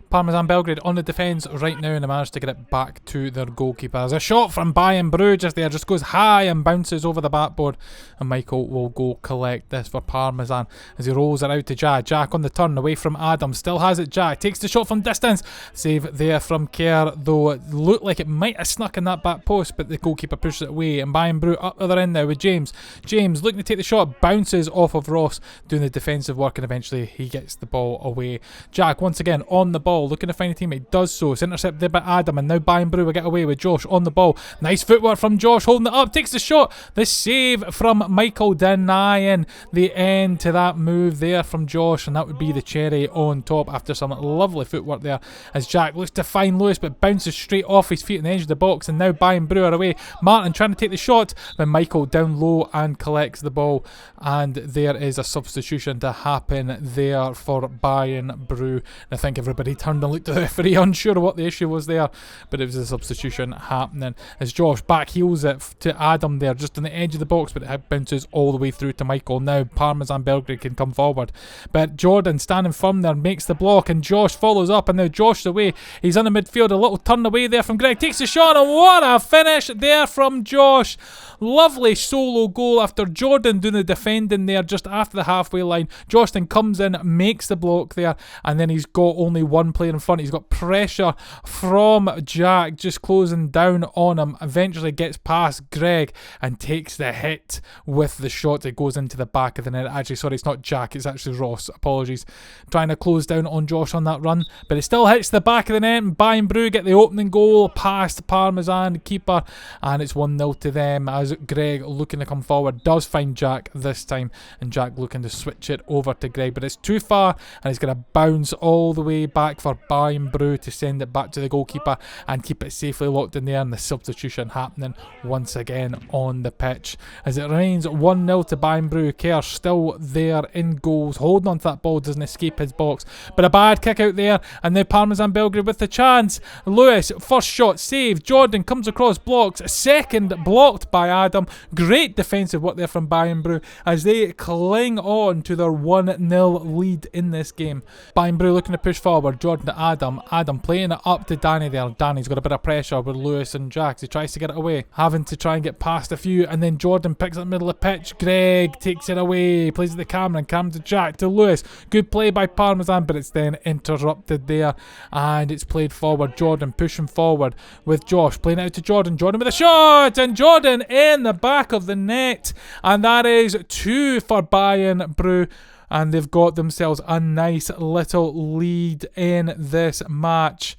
Parmesan Belgrade on the defence right now, and they managed to get it back to their goalkeeper. As a shot from Bayern Bru just there, just goes high and bounces over the backboard, and Michael will go collect this for Parmesan as he rolls it out to Jack. Jack on the turn away from Adam, still has it. Jack takes the shot from distance. Save there from Kerr, though it looked like it might have snuck in that back post, but the goalkeeper pushes it away, and Bayern Bru up the other end now with James. James looking to take the shot, bounces off of Ross, doing the defensive work, and eventually he gets the ball away. Jack once again on the ball, looking to find a teammate, does so. It's intercepted by Adam, and now Bayern Bru will get away with Josh on the ball. Nice footwork from Josh, holding it up, takes the shot. The save from Michael, denying the end to that move there from Josh, and that would be the cherry on top after some lovely footwork there as Jack looks to find Lewis, but bounces straight off his feet on the edge of the box, and now Bayern Bru are away. Martin trying to take the shot, but Michael down low and collects the ball, and there is a substitution to happen there for Bayern Bru. I think everybody turned and looked at the referee, unsure of what the issue was there, but it was a substitution happening as Josh back heels it to Adam there just on the edge of the box, but it bounces all the way through to Michael. Now Parmesan Belgrade can come forward, but Jordan standing firm there makes the block, and Josh follows up, and now Josh away. He's in the midfield, a little turn away there from Greg, takes the shot, and what a finish there from Josh. Lovely solo goal after Jordan doing the defending there just after the halfway line. Josh then comes in, makes the block there, and then he's got only one player in front. He's got pressure from Jack just closing down on him, eventually gets past Greg and takes the hit with the shot that goes into the back of the net. Actually, sorry, it's not Jack, it's actually Ross, apologies. Trying to close down on Josh on that run, but it still hits the back of the net, and Bayern Bru get the opening goal past Parmesan keeper, and it's 1-0 to them as Greg looking to come forward does find Jack this time, and Jack looking to switch it over to Greg, but it's too far, and he's going to bounce all the way back for Bayern Bru to send it back to the goalkeeper and keep it safely locked in there, and the substitution happening once again on the pitch as it remains 1-0 to Bayern Bru. Kerr still there in goals, holding on to that ball, doesn't escape his box, but a bad kick out there, and now Parmesan Belgrade with the chance. Lewis, first shot saved, Jordan comes across, blocks, second blocked by Adam. Great defensive work there from Bayern Bru as they cling on to their 1-0 lead in this game. Bayern Bru looking to push forward, Jordan to Adam, Adam playing it up to Danny there. Danny's got a bit of pressure with Lewis and Jack. He tries to get it away, having to try and get past a few, and then Jordan picks it in the middle of the pitch. Greg takes it away, plays it to Cameron, Cameron to Jack, to Lewis. Good play by Parmesan, but it's then interrupted there, and it's played forward. Jordan pushing forward with Josh, playing it out to Jordan. Jordan with a shot, and Jordan in the back of the net, and that is 2 for Bayern Bru. And they've got themselves a nice little lead in this match.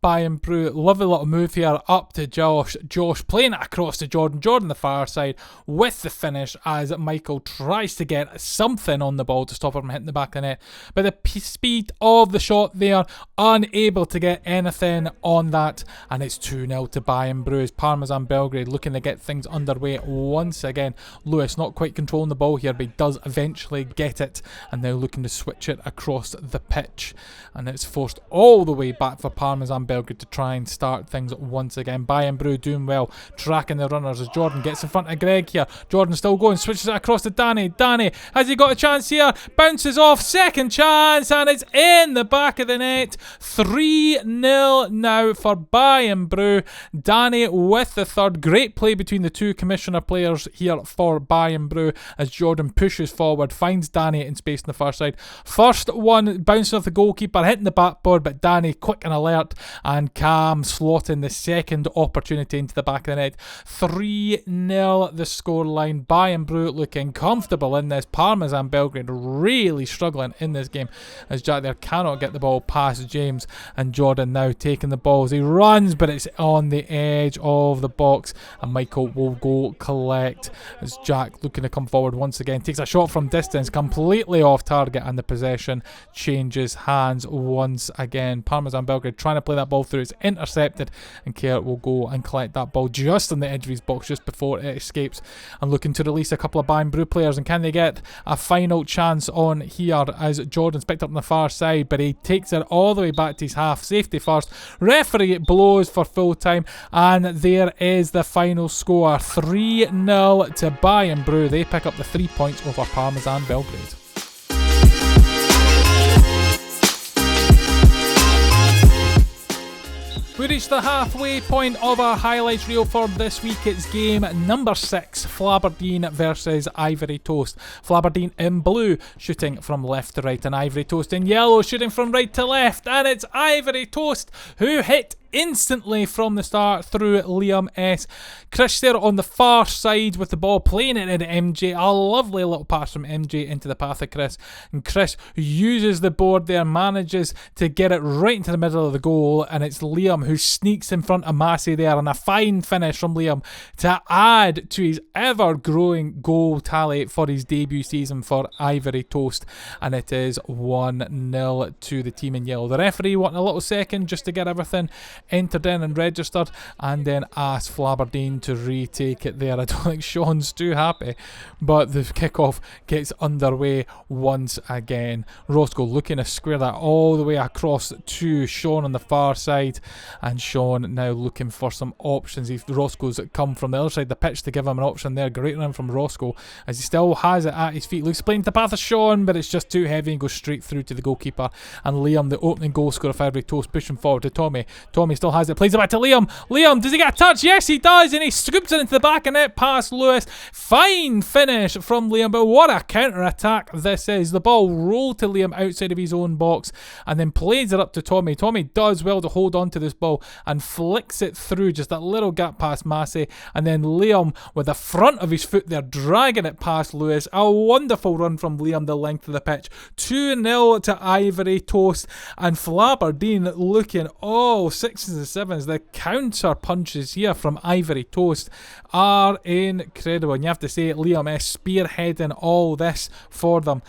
Bayern Bru, lovely little move here up to Josh. Josh playing it across to Jordan. Jordan the far side with the finish as Michael tries to get something on the ball to stop her from hitting the back of the net. But the speed of the shot there, unable to get anything on that. And it's 2-0 to Bayern Bru as Parmesan Belgrade looking to get things underway once again. Lewis not quite controlling the ball here, but he does eventually get it. And now looking to switch it across the pitch. And it's forced all the way back for Parmesan Belgrade to try and start things once again. Bayern Bru doing well, tracking the runners as Jordan gets in front of Greg here. Jordan still going, switches it across to Danny. Danny, has he got a chance here? Bounces off, second chance, and it's in the back of the net. 3-0 2-0 now for Bayern Bru. Danny with the third. Great play between the two commissioner players here for Bayern Bru as Jordan pushes forward, finds Danny in space on the far side. First one bouncing off the goalkeeper, hitting the backboard, but Danny quick and alert and calm, slotting the second opportunity into the back of the net. 3-0 the scoreline. Bayern Bru looking comfortable in this. Parmesan Belgrade really struggling in this game as Jack there cannot get the ball past James, and Jordan now taking the balls. He runs, but it's on the edge of the box, and Michael will go collect as Jack looking to come forward once again. Takes a shot from distance, completely off target, and the possession changes hands once again. Parmesan Belgrade trying to play that ball through. It's intercepted, and Kerr will go and collect that ball just on the edge of his box just before it escapes, and looking to release a couple of Bayern Bru players. And can they get a final chance on here as Jordan's picked up on the far side, but he takes it all the way back to his half. Safety first. Referee blows for full time, and there is the final score. 3-0 to Bayern Bru. They pick up the 3 points over Parmesan Belgrade. We reached the halfway point of our highlights reel for this week. It's game number 6, Flaberdeen versus Ivory Toast. Flaberdeen in blue, shooting from left to right, and Ivory Toast in yellow, shooting from right to left. And it's Ivory Toast who hit instantly from the start through Liam S. Chris there on the far side with the ball, playing it into MJ. A lovely little pass from MJ into the path of Chris. And Chris uses the board there, manages to get it right into the middle of the goal, and it's Liam who sneaks in front of Massey there, and a fine finish from Liam to add to his ever-growing goal tally for his debut season for Ivory Toast. And it is 1-0 to the team in yellow. The referee wanting a little second just to get everything entered in and registered, and then asked Flaberdeen to retake it there. I don't think Sean's too happy, but the kickoff gets underway once again. Roscoe looking to square that all the way across to Sean on the far side, and Sean now looking for some options. Roscoe's come from the other side of the pitch to give him an option there. Great run from Roscoe as he still has it at his feet. Looks playing to the path of Sean, but it's just too heavy and goes straight through to the goalkeeper. And Liam, the opening goal scorer of Ivory Toast, pushing forward to Tommy. Tommy still has it, plays it back to Liam. Liam, does he get a touch? Yes, he does, and he scoops it into the back of net past Lewis. Fine finish from Liam, but what a counter-attack this is. The ball rolled to Liam outside of his own box, and then plays it up to Tommy. Tommy does well to hold on to this ball and flicks it through just that little gap past Massey, and then Liam with the front of his foot there, dragging it past Lewis. A wonderful run from Liam the length of the pitch. 2-0 to Ivory Toast, and Flaberdeen looking all 6s and 7s. The counter punches here from Ivory Toast are incredible, and you have to say Liam S spearheading all this for them.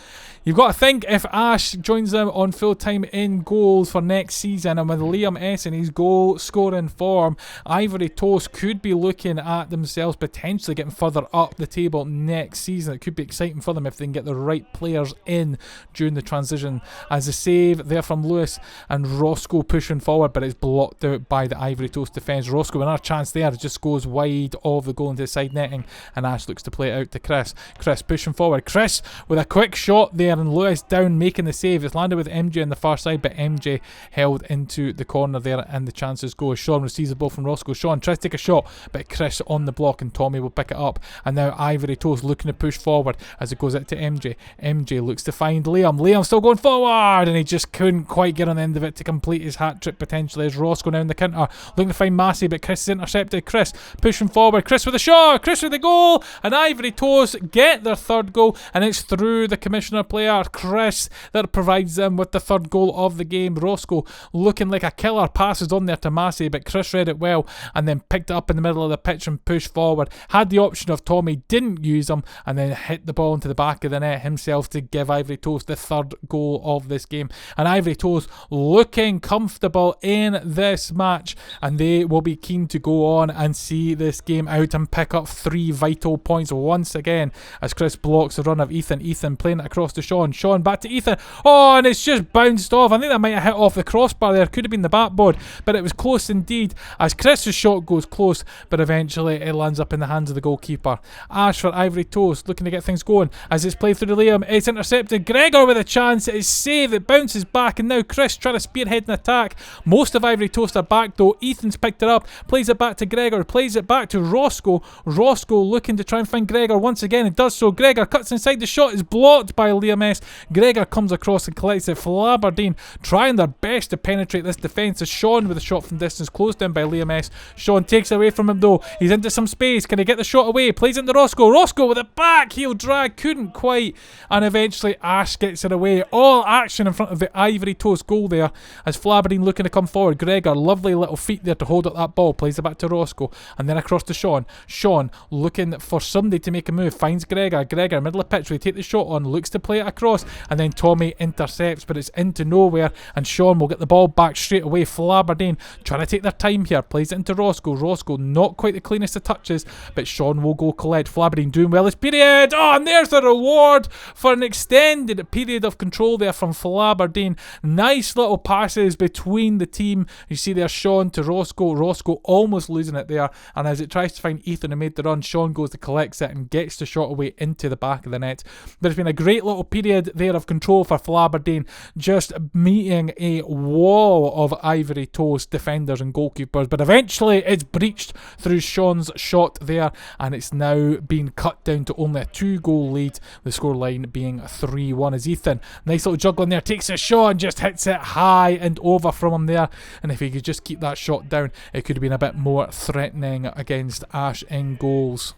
You've got to think if Ash joins them on full time in goals for next season, and with Liam S in his goal scoring form, Ivory Toast could be looking at themselves potentially getting further up the table next season. It could be exciting for them if they can get the right players in during the transition. As a save there from Lewis, and Roscoe pushing forward, but it's blocked out by the Ivory Toast defence. Roscoe, another chance there, it just goes wide of the goal into the side netting, and Ash looks to play it out to Chris. Chris pushing forward. Chris with a quick shot there, and Lewis down making the save. It's landed with MJ on the far side, but MJ held into the corner there, and the chances go as Sean receives the ball from Roscoe. Sean tries to take a shot, but Chris on the block, and Tommy will pick it up. And now Ivory Toast looking to push forward as it goes out to MJ. MJ looks to find Liam. Liam still going forward, and he just couldn't quite get on the end of it to complete his hat trick potentially. As Roscoe now in the counter looking to find Massey, but Chris is intercepted. Chris pushing forward. Chris with a shot. Chris with the goal, and Ivory Toast get their third goal, and it's through the commissioner player Chris that provides them with the third goal of the game. Roscoe looking like a killer, passes on there to Massey, but Chris read it well and then picked it up in the middle of the pitch and pushed forward. Had the option of Tommy, didn't use them, and then hit the ball into the back of the net himself to give Ivory Toast the third goal of this game. And Ivory Toast looking comfortable in this match, and they will be keen to go on and see this game out and pick up 3 vital points once again as Chris blocks the run of Ethan. Ethan playing it across to Sean. Sean back to Ethan. Oh, and it's just bounced off. I think that might have hit off the crossbar there. Could have been the backboard, but it was close indeed as Chris's shot goes close, but eventually it lands up in the hands of the goalkeeper. Ash for Ivory Toast looking to get things going as it's played through to Liam. It's intercepted. Gregor with a chance. It's saved. It bounces back, and now Chris trying to spearhead an attack. Most of Ivory Toast Toast are back though. Ethan's picked it up, plays it back to Gregor, plays it back to Roscoe. Roscoe looking to try and find Gregor once again, and does so. Gregor cuts inside, the shot is blocked by Liam S. Gregor comes across and collects it. Flaberdeen trying their best to penetrate this defence as Sean with a shot from distance, closed down by Liam S. Sean takes away from him though, he's into some space, can he get the shot away? Plays into Roscoe, Roscoe with a back heel drag, couldn't quite, and eventually Ash gets it away. All action in front of the Ivory Toast goal there as Flaberdeen looking to come forward. Gregor, lovely little feet there to hold up that ball, plays it back to Roscoe and then across to Sean. Sean looking for somebody to make a move, finds Gregor. Gregor middle of pitch, we take the shot on, looks to play it across, and then Tommy intercepts, but it's into nowhere and Sean will get the ball back straight away. Flaberdeen trying to take their time here, plays it into Roscoe. Roscoe not quite the cleanest of touches, but Sean will go collect. Flaberdeen doing well this period. Oh, and there's the reward for an extended period of control there from Flaberdeen. Nice little passes between the team. You see there Sean to Roscoe. Roscoe almost losing it there, and as it tries to find Ethan who made the run, Sean goes to collect it and gets the shot away into the back of the net. There's been a great little period there of control for Flaberdeen, just meeting a wall of Ivory Toast defenders and goalkeepers, but eventually it's breached through Sean's shot there, and it's now been cut down to only a 2-goal lead, the scoreline being 3-1 as Ethan, nice little juggling there, takes a shot and just hits it high and over from him there, and if he could just keep that shot down, it could have been a bit more threatening against Ash in goals.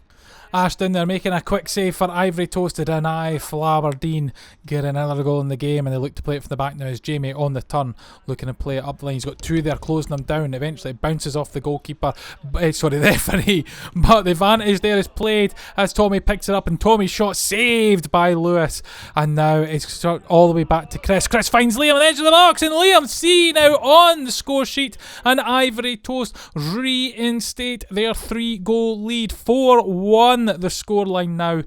Ash down there making a quick save for Ivory Toast to deny Flaberdeen getting another goal in the game, and they look to play it from the back now as Jamie on the turn looking to play it up the line. He's got two there closing them down. Eventually it bounces off the goalkeeper, the referee, but the advantage there is played as Tommy picks it up, and Tommy's shot saved by Lewis, and now it's all the way back to Chris. Chris finds Liam on the edge of the box, and Liam C now on the score sheet, and Ivory Toast reinstate their 3-goal lead. 4-1 the scoreline now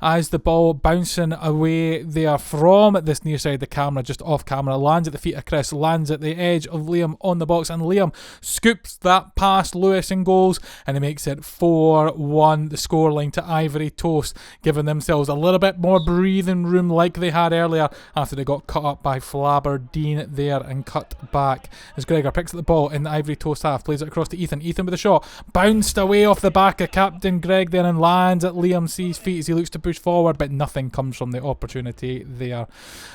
as the ball bouncing away there from this near side of the camera, just off camera, lands at the feet of Chris, lands at the edge of Liam on the box, and Liam scoops that past Lewis in goals, and he makes it 4-1 the scoreline to Ivory Toast, giving themselves a little bit more breathing room like they had earlier after they got cut up by Flaberdeen there and cut back as Gregor picks up the ball in the Ivory Toast half, plays it across to Ethan. Ethan with a shot, bounced away off the back of Captain Greg there and lands at Liam C's feet as he looks to push forward, but nothing comes from the opportunity there.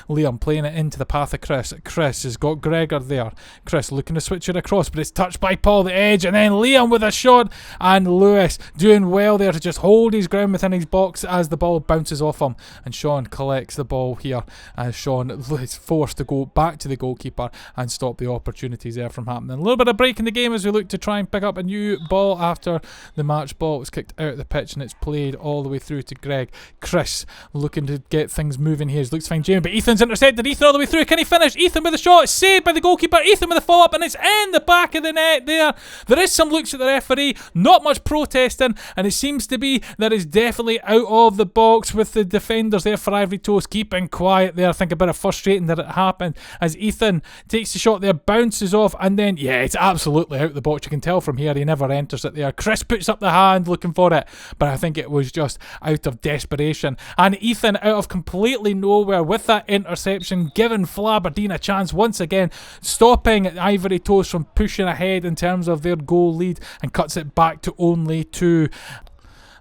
Liam playing it into the path of Chris. Chris has got Gregor there. Chris looking to switch it across, but it's touched by Paul the edge, and then Liam with a shot, and Lewis doing well there to just hold his ground within his box as the ball bounces off him, and Sean collects the ball here as Sean is forced to go back to the goalkeeper and stop the opportunities there from happening. A little bit of break in the game as we look to try and pick up a new ball after the match ball was kicked out of the pitch, and it's played all the way through to Greg. Chris looking to get things moving here. He looks to find Jamie, but Ethan's intercepted. Ethan all the way through. Can he finish? Ethan with a shot. Saved by the goalkeeper. Ethan with a follow-up, and it's in the back of the net there. There is some looks at the referee. Not much protesting, and it seems to be that it's definitely out of the box with the defenders there for Ivory Toast keeping quiet there. I think a bit of frustrating that it happened as Ethan takes the shot there, bounces off, and then, yeah, it's absolutely out of the box. You can tell from here he never enters it there. Chris puts up the hand looking for it, but I think it was just out of desperation, and Ethan out of completely nowhere with that interception, giving Flaberdeen a chance once again, stopping Ivory Toast from pushing ahead in terms of their goal lead, and cuts it back to only 2.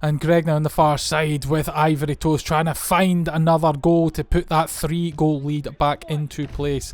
And Greg now on the far side with Ivory Toast trying to find another goal to put that 3-goal lead back into place.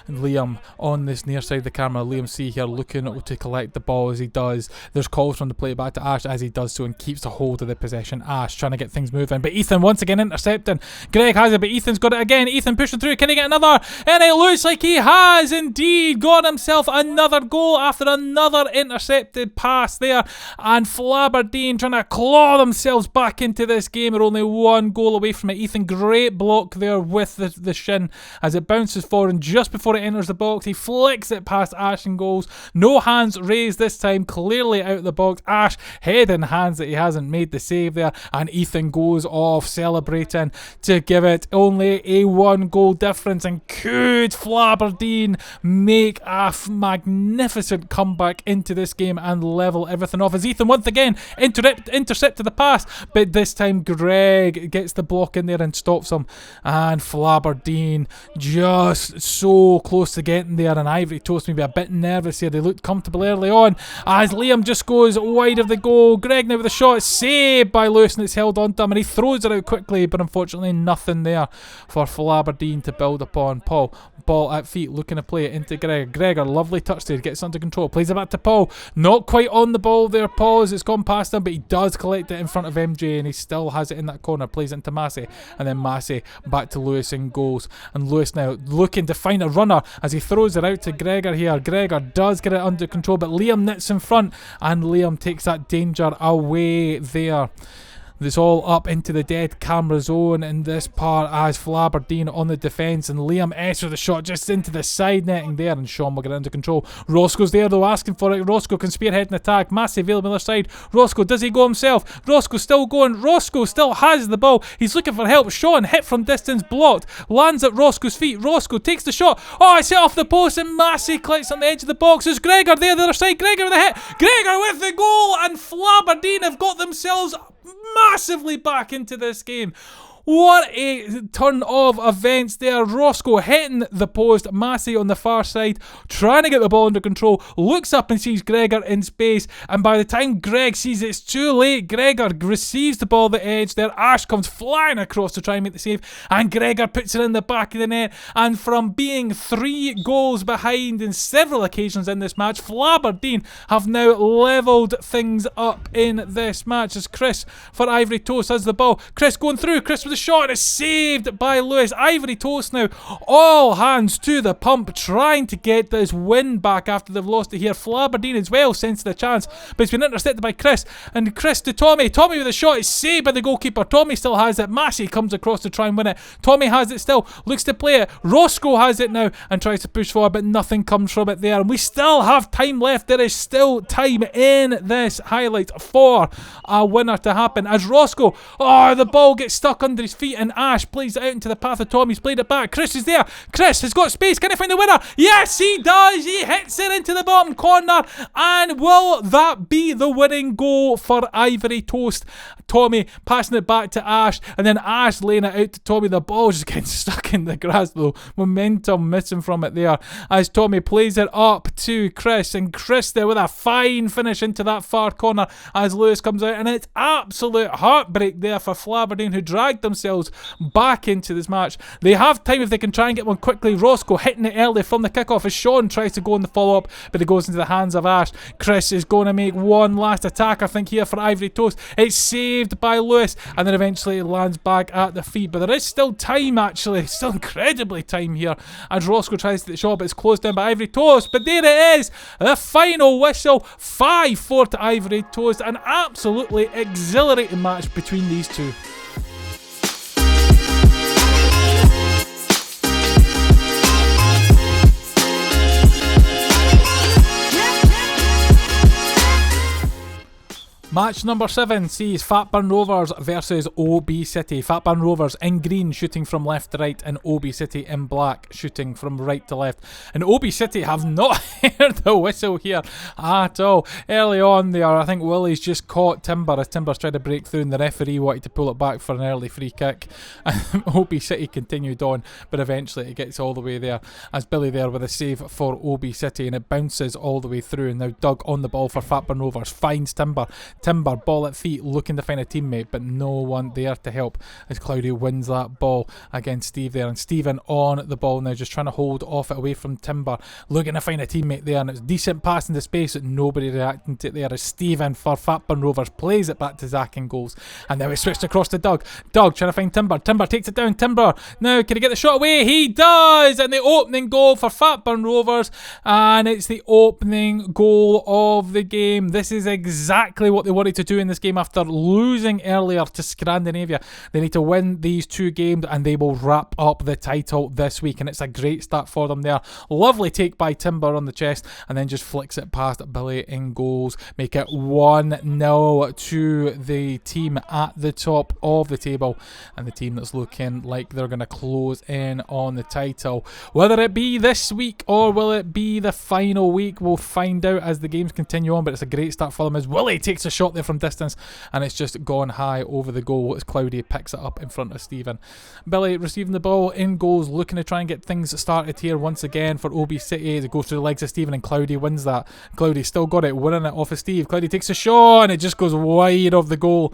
And Liam on this near side of the camera, Liam C here looking to collect the ball as he does. There's calls from the play back to Ash as he does so and keeps a hold of the possession. Ash trying to get things moving, but Ethan once again intercepting. Greg has it, but Ethan's got it again. Ethan pushing through, can he get another? And it looks like he has indeed got himself another goal after another intercepted pass there. And Flaberdeen trying to claw themselves back into this game. Are only 1 goal away from it. Ethan, great block there with the shin as it bounces forward, and just before it enters the box he flicks it past Ash and goals. No hands raised this time, clearly out of the box. Ash head in hands that he hasn't made the save there, and Ethan goes off celebrating to give it only a 1-goal difference. And could Flaberdeen make a magnificent comeback into this game and level everything off as Ethan once again intercepted for the pass, but this time Greg gets the block in there and stops him, and Flaberdeen just so close to getting there, and Ivory Toast maybe a bit nervous here. They looked comfortable early on as Liam just goes wide of the goal. Greg now with a shot, saved by Lewis, and it's held on to him, and he throws it out quickly, but unfortunately nothing there for Flaberdeen to build upon. Paul, ball at feet, looking to play it into Gregor. Gregor, lovely touch there, gets under control, plays it back to Paul, not quite on the ball there, Paul, as it's gone past him, but he does collect it in front of MJ, and he still has it in that corner, plays it into Massey, and then Massey back to Lewis in goals, and Lewis now looking to find a runner as he throws it out to Gregor here. Gregor does get it under control, but Liam knits in front, and Liam takes that danger away there. It's all up into the dead camera zone in this part as Flaberdeen on the defence, and Liam S with the shot just into the side netting there, and Sean will get it under control. Roscoe's there though, asking for it. Roscoe can spearhead an attack. Massey available on the other side. Roscoe, does he go himself? Roscoe still going. Roscoe still has the ball. He's looking for help. Sean hit from distance, blocked. Lands at Roscoe's feet. Roscoe takes the shot. Oh, it's hit off the post, and Massey collects on the edge of the box. There's Gregor there, the other side. Gregor with the hit. Gregor with the goal, and Flaberdeen have got themselves massively back into this game. What a turn of events there. Roscoe hitting the post, Massey on the far side, trying to get the ball under control, looks up and sees Gregor in space, and by the time Greg sees it's too late, Gregor receives the ball at the edge there. Ash comes flying across to try and make the save, and Gregor puts it in the back of the net, and from being 3 goals behind in several occasions in this match, Flaberdeen have now levelled things up in this match as Chris for Ivory Toast has the ball. Chris going through, Chris with the shot is saved by Lewis. Ivory Toast now all hands to the pump, trying to get this win back after they've lost it here. Flaberdeen as well sensed the chance, but it's been intercepted by Chris, and Chris to Tommy. Tommy with a shot is saved by the goalkeeper. Tommy still has it. Massey comes across to try and win it. Tommy has it still, looks to play it. Roscoe has it now and tries to push forward, but nothing comes from it there, and we still have time left. There is still time in this highlight for a winner to happen as Roscoe, oh, the ball gets stuck under his feet, and Ash plays it out into the path of Tommy's played it back. Chris is there. Chris has got space. Can he find the winner? Yes, he does. He hits it into the bottom corner, and will that be the winning goal for Ivory Toast? Tommy passing it back to Ash, and then Ash laying it out to Tommy. The ball just getting stuck in the grass though. Momentum missing from it there as Tommy plays it up to Chris, and Chris there with a fine finish into that far corner as Lewis comes out, and it's absolute heartbreak there for Flaberdeen, who dragged themselves back into this match. They have time if they can try and get one quickly. Roscoe hitting it early from the kickoff as Sean tries to go in the follow-up, but it goes into the hands of Ash. Chris is going to make one last attack, I think, here for Ivory Toast. It's saved by Lewis, and then eventually it lands back at the feet, but there is still time, actually, still incredibly time here as Roscoe tries to get the shot, but it's closed down by Ivory Toast. But there it is, the final whistle. 5-4 to Ivory Toast. An absolutely exhilarating match between these two. Match number 7 sees Fatburn Rovers versus O.B City. Fatburn Rovers in green shooting from left to right, and O.B City in black shooting from right to left. And O.B City have not heard the whistle here at all. Early on there, I think Willie's just caught Timber as Timber's tried to break through, and the referee wanted to pull it back for an early free kick. And O.B City continued on, but eventually it gets all the way there as Billy there with a save for O.B City, and it bounces all the way through. And now Doug on the ball for Fatburn Rovers finds Timber. Timber, ball at feet, looking to find a teammate, but no one there to help as Cloudy wins that ball against Steve there, and Stephen on the ball now, just trying to hold off it away from Timber, looking to find a teammate there, and it's decent pass into space, but nobody reacting to it there as Stephen for Fatburn Rovers plays it back to Zach in goals, and now it's switched across to Doug. Doug trying to find Timber. Timber takes it down. Timber now, can he get the shot away? He does, and the opening goal for Fatburn Rovers, and it's the opening goal of the game. This is exactly what they wanted to do in this game after losing earlier to Scrandinavia. They need to win these 2 games and they will wrap up the title this week, and it's a great start for them there. Lovely take by Timber on the chest, and then just flicks it past Billy in goals. Make it 1-0 to the team at the top of the table, and the team that's looking like they're going to close in on the title. Whether it be this week or will it be the final week, we'll find out as the games continue on, but it's a great start for them as Willie takes a shot shot there from distance, and it's just gone high over the goal as Cloudy picks it up in front of Stephen. Billy receiving the ball in goals, looking to try and get things started here once again for O.B City. It goes through the legs of Stephen, and Cloudy wins that. Cloudy still got it, winning it off of Steve. Cloudy takes a shot, and it just goes wide of the goal.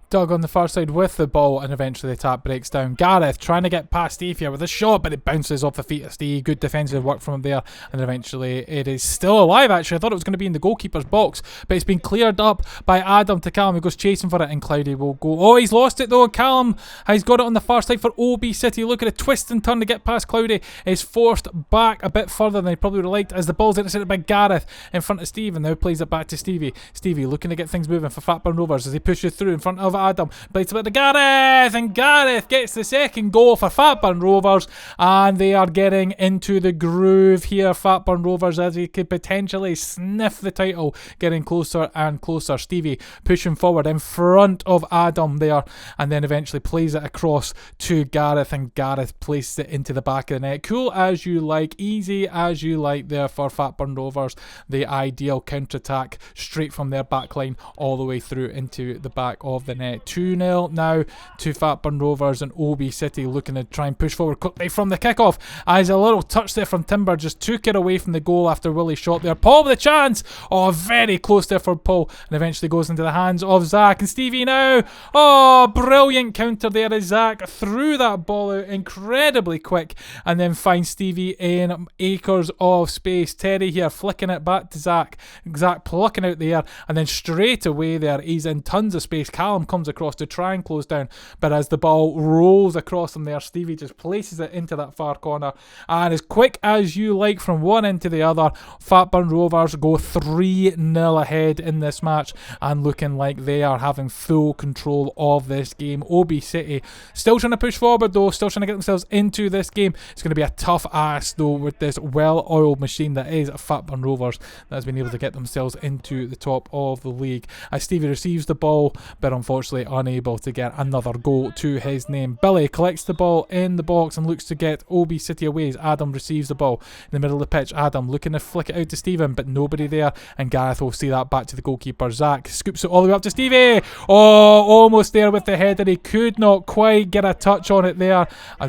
Doug on the far side with the ball, and eventually the tap breaks down. Gareth trying to get past Steve here with a shot, but it bounces off the feet of Steve. Good defensive work from him there, and eventually it is still alive. Actually, I thought it was going to be in the goalkeeper's box, but it's been cleared up by Adam to Callum, who goes chasing for it, and Cloudy will go. Oh, he's lost it though. Callum has got it on the far side for O.B City. Look at a twist and turn to get past Cloudy. Is forced back a bit further than he probably would have liked as the ball's intercepted by Gareth in front of Steve, and now plays it back to Stevie. Stevie looking to get things moving for Fatburn Rovers as he pushes through in front of Adam. Plays to Gareth, and Gareth gets the second goal for Fatburn Rovers, and they are getting into the groove here, Fatburn Rovers, as he could potentially sniff the title, getting closer and closer. Stevie pushing forward in front of Adam there, and then eventually plays it across to Gareth, and Gareth places it into the back of the net. Cool as you like, easy as you like there for Fatburn Rovers. The ideal counter-attack straight from their back line all the way through into the back of the net. 2-0 now to Fatburn Rovers, and O.B City looking to try and push forward quickly from the kickoff, as a little touch there from Timber just took it away from the goal after Willie shot there. Paul with a chance, oh very close there for Paul, and eventually goes into the hands of Zach, and Stevie now, oh brilliant counter there as Zach threw that ball out incredibly quick and then finds Stevie in acres of space. Terry here flicking it back to Zach, Zach plucking out the air, and then straight away there he's in tons of space. Callum comes across to try and close down, but as the ball rolls across him there, Stevie just places it into that far corner, and as quick as you like from one end to the other, Fatburn Rovers go 3-0 ahead in this match, and looking like they are having full control of this game. O.B City still trying to push forward though, still trying to get themselves into this game. It's going to be a tough ask though with this well-oiled machine that is Fatburn Rovers that has been able to get themselves into the top of the league, as Stevie receives the ball but unfortunately unable to get another goal to his name. Billy collects the ball in the box and looks to get O.B City away as Adam receives the ball in the middle of the pitch. Adam looking to flick it out to Stephen, but nobody there, and Gareth will see that back to the goalkeeper. Zach scoops it all the way up to Stevie. Oh, almost there with the header. He could not quite get a touch on it there. I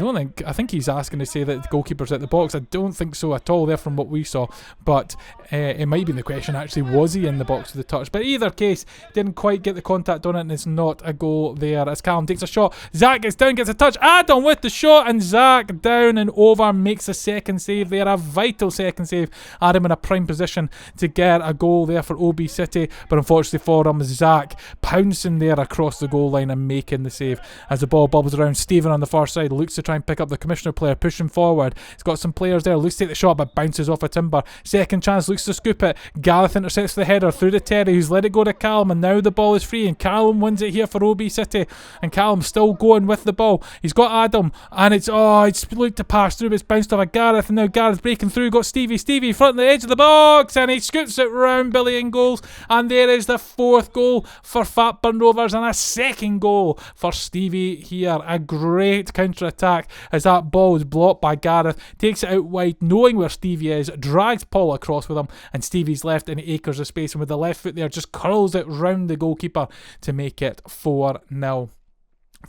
think he's asking to say that the goalkeeper's at the box. I don't think so at all there from what we saw, but it might be the question actually, was he in the box with the touch? But either case, didn't quite get the contact on it, and it's not a goal there as Callum takes a shot. Zach gets down, gets a touch. Adam with the shot, and Zach down and over, makes a second save there, a vital second save. Adam in a prime position to get a goal there for O.B City, but unfortunately for him, Zach pouncing there across the goal line and making the save. As the ball bubbles around, Stephen on the far side looks to try and pick up the Commissioner player, pushing forward. He's got some players there, looks to take the shot but bounces off a Timber. Second chance, looks to scoop it. Gareth intercepts the header through to Terry, who's let it go to Callum, and now the ball is free, and Callum wins it here for O.B City, and Callum still going with the ball. He's got Adam, and it's looked to pass through, but it's bounced off a Gareth, and now Gareth breaking through, got Stevie front of the edge of the box, and he scoops it round Billy in goals, and there is the fourth goal for Fatburn Rovers, and a second goal for Stevie here. A great counter-attack as that ball is blocked by Gareth, takes it out wide, knowing where Stevie is, drags Paul across with him, and Stevie's left in acres of space, and with the left foot there just curls it round the goalkeeper to make it 4-0.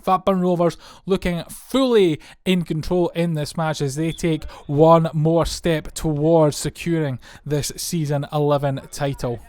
Fatburn Rovers looking fully in control in this match as they take one more step towards securing this season 11 title.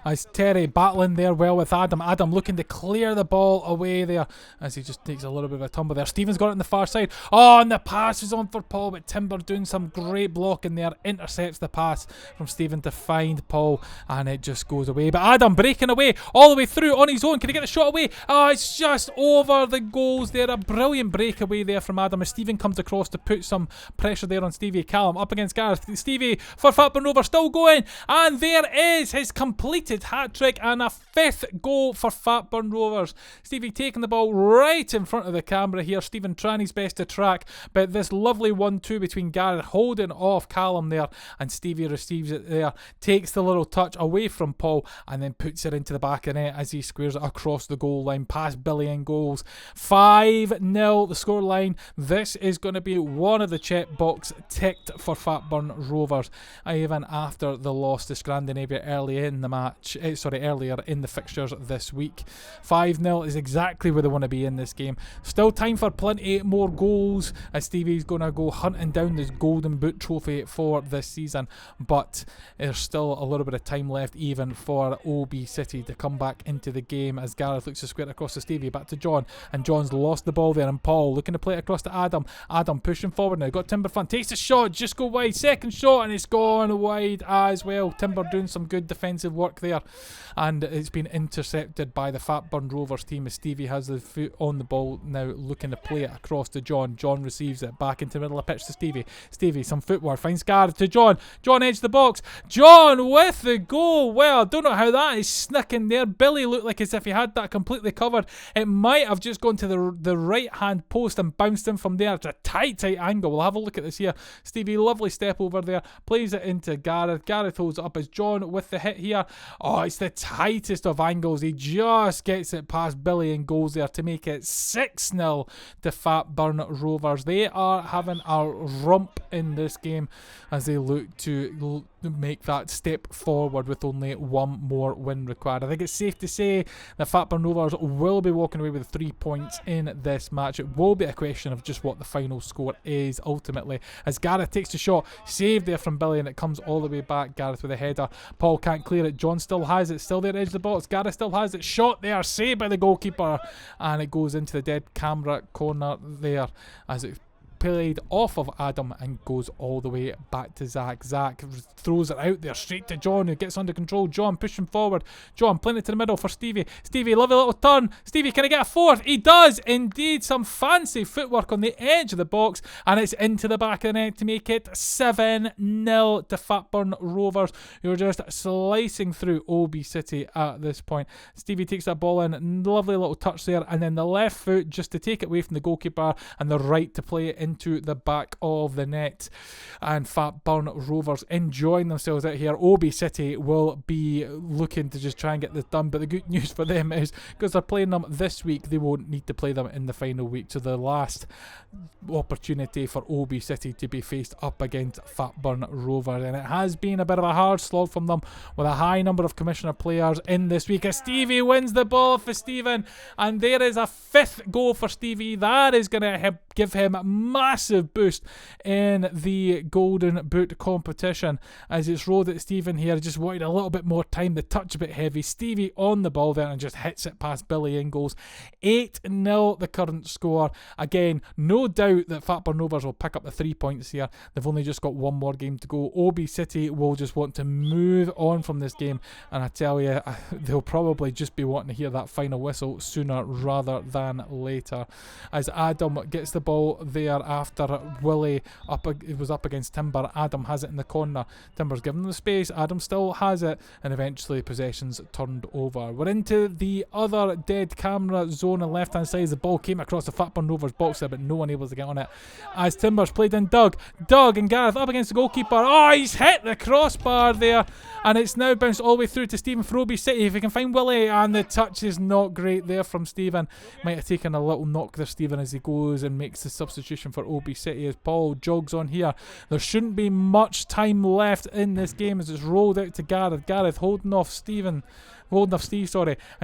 As Terry battling there well with Adam. Adam looking to clear the ball away there as he just takes a little bit of a tumble there. Stephen's got it on the far side. Oh, and the pass is on for Paul, but Timber doing some great blocking there. Intercepts the pass from Stephen to find Paul, and it just goes away. But Adam breaking away all the way through on his own. Can he get the shot away? Oh, it's just over the goals there. A brilliant breakaway there from Adam as Stephen comes across to put some pressure there on Stevie. Callum up against Gareth. Stevie for Fatburn Rovers still going, and there is his completed hat-trick and a fifth goal for Fatburn Rovers. Stevie taking the ball right in front of the camera here. Stephen trying his best to track, but this lovely 1-2 between Gareth holding off Callum there, and Stevie receives it there, takes the little touch away from Paul, and then puts it into the back of the net as he squares it across the goal line past Billy in goals. 5-0 the scoreline. This is going to be one of the check box ticked for Fatburn Rovers, even after the loss to Scrandinavia early in the match. earlier in the fixtures this week. 5-0 is exactly where they want to be in this game. Still time for plenty more goals, as Stevie's going to go hunting down this golden boot trophy for this season, but there's still a little bit of time left even for O.B City to come back into the game, as Gareth looks to square it across to Stevie, back to John, and John's lost the ball there, and Paul looking to play it across to Adam. Adam pushing forward now, got Timber front, takes a shot, just go wide, second shot, and it's gone wide as well. Timber doing some good defensive work there, and it's been intercepted by the Fatburn Rovers team, as Stevie has the foot on the ball now, looking to play it across to John. John receives it back into the middle of the pitch to Stevie. Stevie, some footwork, finds Gareth to John. John edge the box. John with the goal. Well, I don't know how that is snuck in there. Billy looked like as if he had that completely covered. It might have just gone to the right hand post and bounced in from there. It's a tight angle. We'll have a look at this here. Stevie, lovely step over there, plays it into Gareth. Gareth holds it up as John with the hit here. Oh, it's the tightest of angles. He just gets it past Billy and goes there to make it 6-0 to Fatburn Rovers. They are having a romp in this game as they look to make that step forward with only one more win required. I think it's safe to say that Fatburn Rovers will be walking away with 3 points in this match. It will be a question of just what the final score is ultimately, as Gareth takes the shot, saved there from Billy, and it comes all the way back. Gareth with a header. Paul can't clear it. John still has it, still there edge of the box. Gareth still has it, shot there, saved by the goalkeeper, and it goes into the dead camera corner there as it played off of Adam and goes all the way back to Zach. Zach throws it out there straight to John, who gets under control. John pushing forward. John playing it to the middle for Stevie. Stevie, lovely little turn. Stevie, can I get a fourth? He does indeed. Some fancy footwork on the edge of the box, and it's into the back of the net to make it 7-0 to Fatburn Rovers, who are just slicing through O.B City at this point. Stevie takes that ball in. Lovely little touch there, and then the left foot just to take it away from the goalkeeper, and the right to play it into the back of the net. And Fatburn Rovers enjoying themselves out here. O.B City will be looking to just try and get this done, but the good news for them is because they're playing them this week, they won't need to play them in the final week. So the last opportunity for O.B City to be faced up against Fatburn Rovers, and it has been a bit of a hard slog from them with a high number of commissioner players in this week, as Stevie wins the ball for Stephen, and there is a 5th goal for Stevie. That is going to give him a massive boost in the Golden Boot competition, as it's rolled at Stephen here. Just wanted a little bit more time, the touch a bit heavy. Stevie on the ball there and just hits it past Billy and goes 8-0 the current score. Again, no doubt that Fatburn Rovers will pick up the 3 points here. They've only just got one more game to go. O.B City will just want to move on from this game, and I tell you, they'll probably just be wanting to hear that final whistle sooner rather than later, as Adam gets the ball there after Willie was up against Timber. Adam has it in the corner. Timber's given him the space. Adam still has it, and eventually possession's turned over. We're into the other dead camera zone on the left hand side. The ball came across the Fatburn Rovers box there, but no one able to get on it, as Timber's played in Doug and Gareth up against the goalkeeper. Oh, he's hit the crossbar there, and it's now bounced all the way through to Stephen for O.B City. If he can find Willie, and the touch is not great there from Stephen. Might have taken a little knock there, Stephen, as he goes and makes the substitution for O.B City, as Paul jogs on here. There shouldn't be much time left in this game as it's rolled out to Gareth. Gareth holding off Steve, and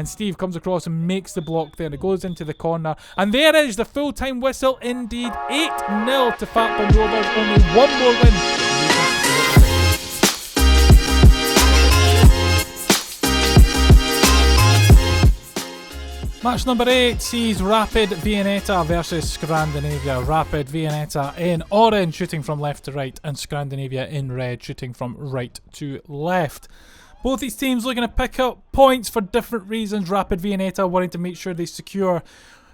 Steve comes across and makes the block there, and it goes into the corner, and there is the full-time whistle indeed. 8-0 to Fatburn Rovers. Only one more win. Match number 8 sees Rapid Viennetta versus Scrandinavia. Rapid Viennetta in orange shooting from left to right, and Scrandinavia in red shooting from right to left. Both these teams looking to pick up points for different reasons. Rapid Viennetta wanting to make sure they secure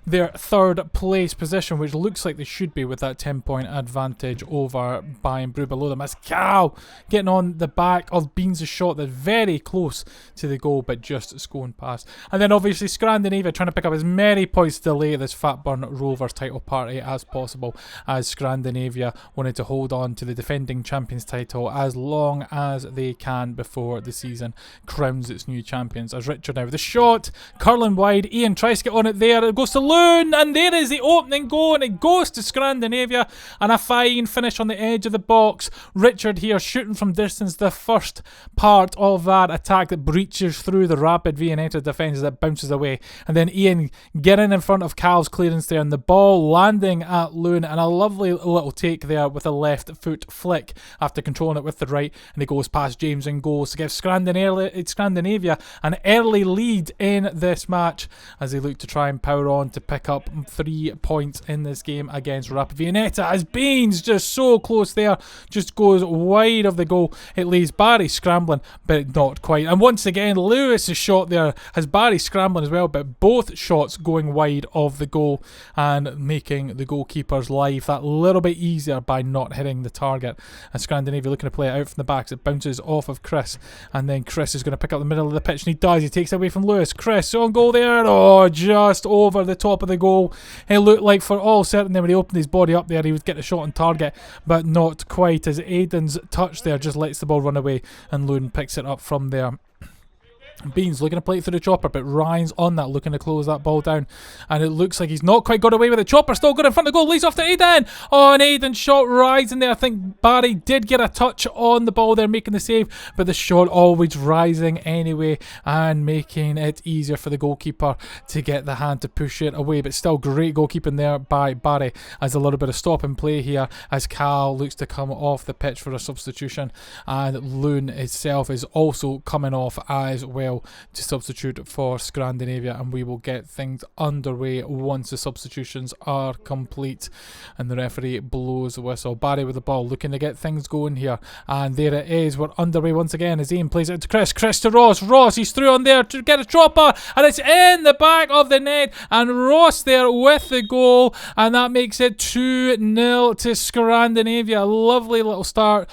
their 3rd place position, which looks like they should be with that 10-point advantage over Bayern Bru below them, as Cow getting on the back of Beans' shot that's very close to the goal but just scoring past. And then obviously Scrandinavia trying to pick up as many points to delay this Fatburn Rovers title party as possible, as Scrandinavia wanted to hold on to the defending champions title as long as they can before the season crowns its new champions. As Richard now with the shot, curling wide, Ian tries to get on it there, it goes to Loon, and there is the opening goal, and it goes to Scrandinavia, and a fine finish on the edge of the box. Richard here shooting from distance, the first part of that attack that breaches through the rapid Viennetta defence that bounces away, and then Ian getting in front of Cal's clearance there, and the ball landing at Loon, and a lovely little take there with a left foot flick after controlling it with the right, and he goes past James and goes to give Scrandinavia an early lead in this match as they look to try and power on to pick up 3 points in this game against Rapid Viennetta, as Baines just so close there, just goes wide of the goal. It leaves Barry scrambling, but not quite. And once again, Lewis's shot there has Barry scrambling as well, but both shots going wide of the goal and making the goalkeeper's life that little bit easier by not hitting the target. And Scandinavia looking to play it out from the back, so it bounces off of Chris, and then Chris is going to pick up the middle of the pitch, and he does. He takes it away from Lewis. Chris on goal there. Oh, just over the top of the goal. It looked like for all certain when he opened his body up there he would get the shot on target, but not quite, as Aiden's touch there just lets the ball run away, and Loon picks it up from there. Beans looking to play it through the chopper, but Ryan's on that, looking to close that ball down, and it looks like he's not quite got away with it. Chopper still good in front of the goal, leads off to Aiden. Oh, and Aiden's shot rising there. I think Barry did get a touch on the ball there, making the save, but the shot always rising anyway and making it easier for the goalkeeper to get the hand to push it away. But still great goalkeeping there by Barry, as a little bit of stop and play here as Cal looks to come off the pitch for a substitution, and Loon itself is also coming off as well to substitute for Scandinavia, and we will get things underway once the substitutions are complete. And the referee blows the whistle. Barry with the ball, looking to get things going here, and there it is. We're underway once again as Ian plays it to Chris. Chris to Ross. Ross, he's through on there to get a chopper, and it's in the back of the net, and Ross there with the goal, and that makes it 2-0 to Scandinavia. A lovely little start.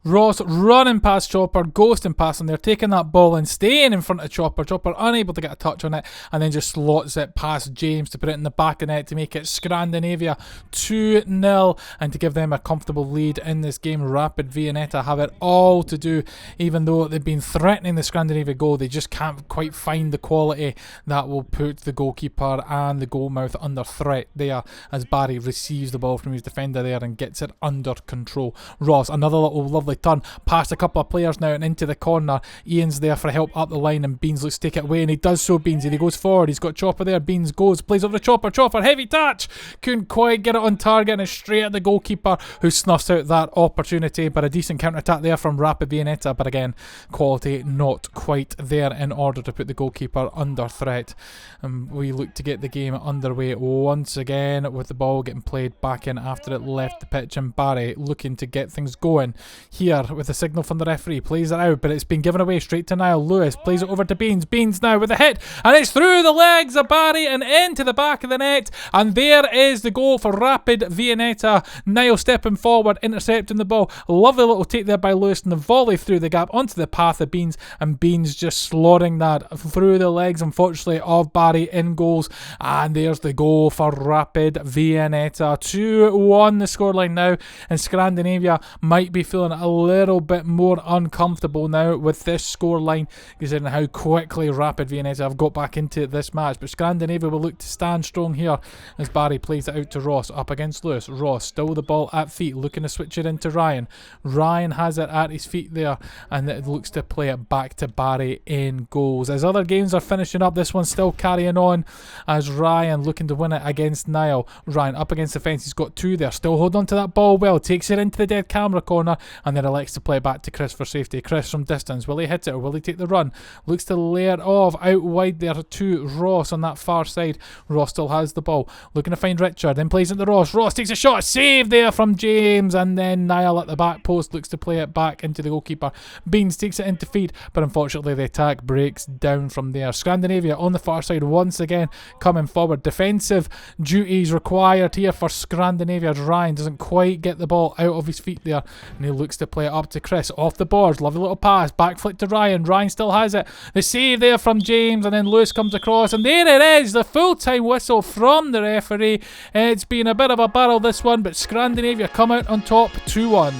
Ross running past Chopper, ghosting past him there, taking that ball and staying in front of Chopper. Chopper unable to get a touch on it, and then just slots it past James to put it in the back of the net to make it Scandinavia 2-0 and to give them a comfortable lead in this game. Rapid Viennetta have it all to do, even though they've been threatening the Scandinavia goal. They just can't quite find the quality that will put the goalkeeper and the goalmouth under threat there, as Barry receives the ball from his defender there and gets it under control. Ross, another little lovely turn past a couple of players now and into the corner. Ian's there for help up the line, and Beans looks to take it away, and he does so. Beans, and he goes forward. He's got Chopper there. Beans goes, plays over the Chopper. Chopper, heavy touch, couldn't quite get it on target, and it's straight at the goalkeeper, who snuffs out that opportunity. But a decent counter attack there from Rapid Viennetta, but again, quality not quite there in order to put the goalkeeper under threat. And we look to get the game underway once again, with the ball getting played back in after it left the pitch, and Barry looking to get things going here with a signal from the referee. Plays it out, but it's been given away straight to Niall. Lewis plays it over to Beans. Beans now with a hit, and it's through the legs of Barry and into the back of the net, and there is the goal for Rapid Viennetta. Niall stepping forward, intercepting the ball. Lovely little take there by Lewis, and the volley through the gap onto the path of Beans, and Beans just slaughtering that through the legs, unfortunately, of Barry in goals. And there's the goal for Rapid Viennetta. 2-1 the scoreline now, and Scandinavia might be feeling a little bit more uncomfortable now with this scoreline, considering how quickly Rapid Viennetta have got back into this match. But Scandinavia will look to stand strong here as Barry plays it out to Ross, up against Lewis. Ross still the ball at feet, looking to switch it into Ryan. Ryan has it at his feet there, and it looks to play it back to Barry in goals. As other games are finishing up, this one's still carrying on as Ryan looking to win it against Niall. Ryan up against the fence, he's got two there, still hold on to that ball well, takes it into the dead camera corner, and then elects to play back to Chris for safety. Chris from distance, will he hit it or will he take the run? Looks to lay it off out wide there to Ross on that far side. Ross still has the ball, looking to find Richard, then plays it to Ross. Ross takes a shot, save there from James, and then Niall at the back post looks to play it back into the goalkeeper. Beans takes it into feed, but unfortunately the attack breaks down from there. Scandinavia on the far side once again coming forward. Defensive duties required here for Scandinavia. Ryan doesn't quite get the ball out of his feet there, and he looks to play it up to Chris off the boards. Lovely little pass, back flick to Ryan. Ryan still has it. The save there from James, and then Lewis comes across, and there it is, the full-time whistle from the referee. It's been a bit of a battle this one, but Scandinavia come out on top 2-1.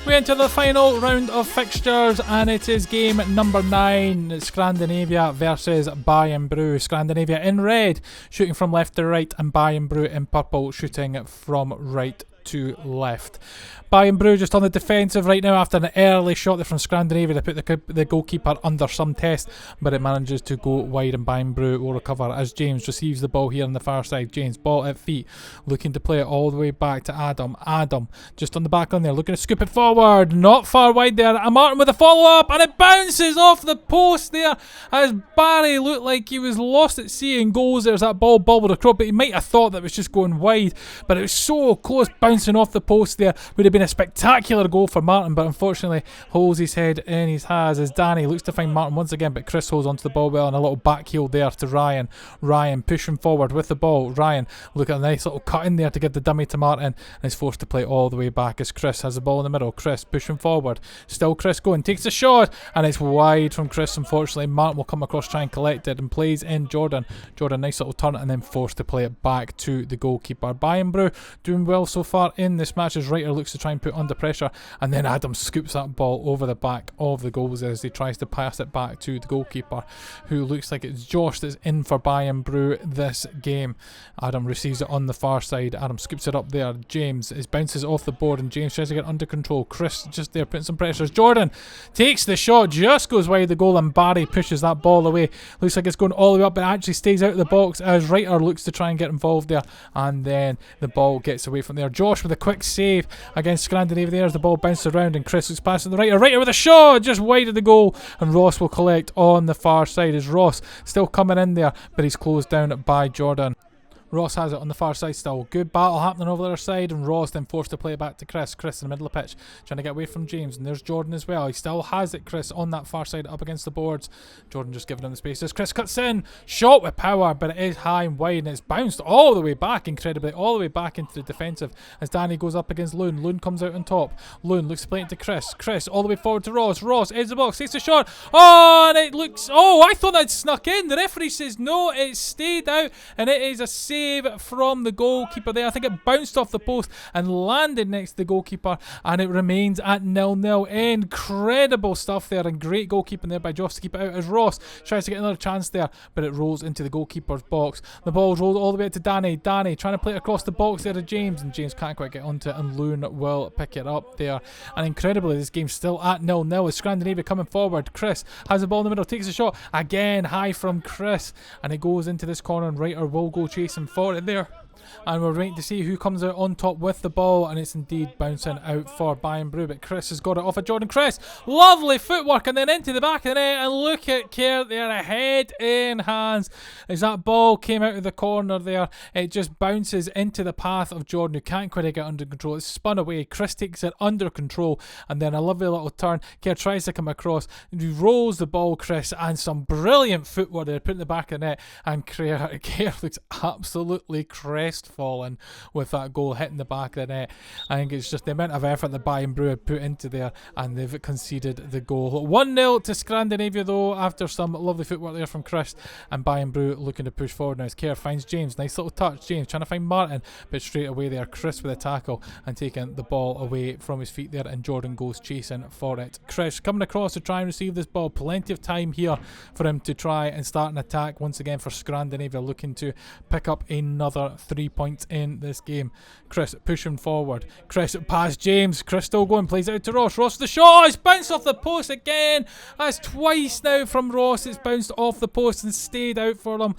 We enter the final round of fixtures, and it is game number 9, Scrandinavia versus Bayern Bru. Scrandinavia in red, shooting from left to right, and Bayern Bru in purple, shooting from right to left. Bayern Bru just on the defensive right now after an early shot there from Scrandinavia to put the goalkeeper under some test, but it manages to go wide, and Bayern Bru will recover as James receives the ball here on the far side. James, ball at feet, looking to play it all the way back to Adam. Adam just on the back on there, looking to scoop it forward, not far wide there, and Martin with a follow-up, and it bounces off the post there as Barry looked like he was lost at sea in goals. There's that ball bobbled across, but he might have thought that it was just going wide, but it was so close, bouncing off the post there. Would have been a spectacular goal for Martin, but unfortunately holds his head in his hands as Danny looks to find Martin once again, but Chris holds onto the ball well, and a little back heel there to Ryan. Ryan pushing forward with the ball. Ryan look at a nice little cut in there to give the dummy to Martin, and is forced to play all the way back as Chris has the ball in the middle. Chris pushing forward, still Chris going, takes a shot, and it's wide from Chris. Unfortunately Martin will come across, try and collect it, and plays in Jordan. Jordan, nice little turn, and then forced to play it back to the goalkeeper. Bayern Bru doing well so far in this match as Reiter looks to try and put under pressure, and then Adam scoops that ball over the back of the goals as he tries to pass it back to the goalkeeper, who looks like it's Josh that's in for Bayern Bru this game. Adam receives it on the far side. Adam scoops it up there. James bounces off the board, and James tries to get under control. Chris just there putting some pressure. Jordan takes the shot, just goes wide the goal, and Barry pushes that ball away. Looks like it's going all the way up, but it actually stays out of the box as Reiter looks to try and get involved there, and then the ball gets away from there. Josh with a quick save against Scrandinavia there as the ball bounced around, and Chris looks past to the Reiter. Reiter with a shot just wide of the goal, and Ross will collect on the far side as Ross still coming in there, but he's closed down by Jordan. Ross has it on the far side still. Good battle happening over the other side, and Ross then forced to play it back to Chris. Chris in the middle of the pitch, trying to get away from James, and there's Jordan as well. He still has it, Chris, on that far side up against the boards. Jordan just giving him the space as Chris cuts in. Shot with power, but it is high and wide, and it's bounced all the way back, incredibly, all the way back into the defensive as Danny goes up against Loon. Loon comes out on top. Loon looks to play it to Chris. Chris all the way forward to Ross. Ross edge the box, takes a shot. Oh, and it looks... Oh, I thought that snuck in. The referee says no, it stayed out, and it is a save from the goalkeeper there. I think it bounced off the post and landed next to the goalkeeper, and it remains at 0-0. Incredible stuff there, and great goalkeeping there by Josh to keep it out as Ross tries to get another chance there, but it rolls into the goalkeeper's box. The ball rolled all the way to Danny. Danny trying to play it across the box there to James, and James can't quite get onto it, and Loon will pick it up there. And incredibly, this game's still at 0-0 as Scrandinavia coming forward. Chris has the ball in the middle, takes a shot again, high from Chris, and it goes into this corner, and Reiter will go chasing for it there. And we're waiting to see who comes out on top with the ball, and it's indeed bouncing out for Bayern Bru, but Chris has got it off of Jordan. Chris, lovely footwork, and then into the back of the net, and look at Kerr there, a head in hands as that ball came out of the corner there. It just bounces into the path of Jordan, who can't quite get under control. It's spun away. Chris takes it under control, and then a lovely little turn. Kerr tries to come across, he rolls the ball, Chris, and some brilliant footwork there, put in the back of the net, and Kerr looks absolutely crestfallen with that goal hitting the back of the net. I think it's just the amount of effort that Bayern Bru had put into there, and they've conceded the goal. 1-0 to Scrandinavia though, after some lovely footwork there from Chris, and Bayern Bru looking to push forward now as Kerr finds James. Nice little touch. James trying to find Martin, but straight away there Chris with a tackle and taking the ball away from his feet there, and Jordan goes chasing for it. Chris coming across to try and receive this ball. Plenty of time here for him to try and start an attack once again for Scrandinavia, looking to pick up another 3 points in this game. Chris pushing forward. Chris past James. Chris still going. Plays it out to Ross. Ross the shot. It's bounced off the post again. That's twice now from Ross. It's bounced off the post and stayed out for them.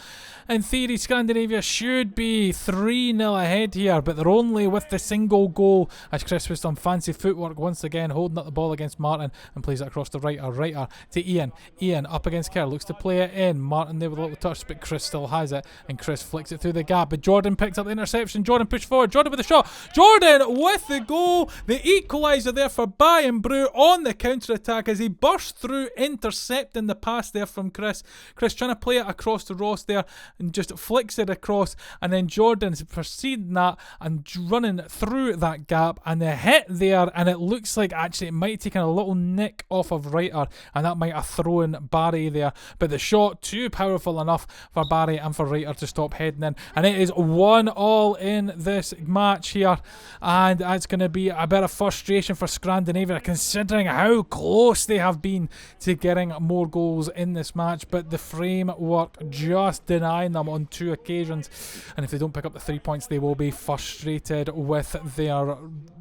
In theory, Scandinavia should be 3-0 ahead here, but they're only with the single goal as Chris with some fancy footwork once again, holding up the ball against Martin and plays it across the Reiter. Reiter to Ian. Ian up against Kerr. Looks to play it in. Martin there with a little touch, but Chris still has it, and Chris flicks it through the gap, but Jordan picks up the interception. Jordan pushed forward. Jordan with the shot. Jordan with the goal. The equaliser there for Bayern Bru on the counter-attack as he burst through, intercepting the pass there from Chris. Chris trying to play it across to Ross there and just flicks it across, and then Jordan's proceeding that and running through that gap, and the hit there, and it looks like actually it might have taken a little nick off of Reiter, and that might have thrown Barry there, but the shot too powerful enough for Barry and for Reiter to stop heading in, and it is 1 1-1 in this match here, and that's going to be a bit of frustration for Scrandinavia considering how close they have been to getting more goals in this match, but the framework just denying them on 2 occasions, and if they don't pick up the 3 points they will be frustrated with their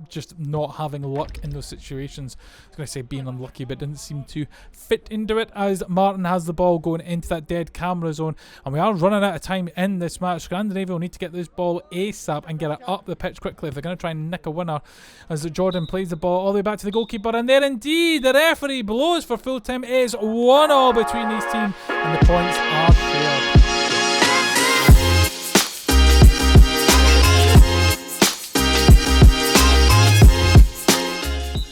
just not having luck in those situations. I was going to say being unlucky, but didn't seem to fit into it as Martin has the ball going into that dead camera zone, and we are running out of time in this match. Scrandinavia will need to get this ball ASAP and get it up the pitch quickly if they're going to try and nick a winner, as Jordan plays the ball all the way back to the goalkeeper, and there indeed the referee blows for full time. It is 1-1 between these teams and the points are shared.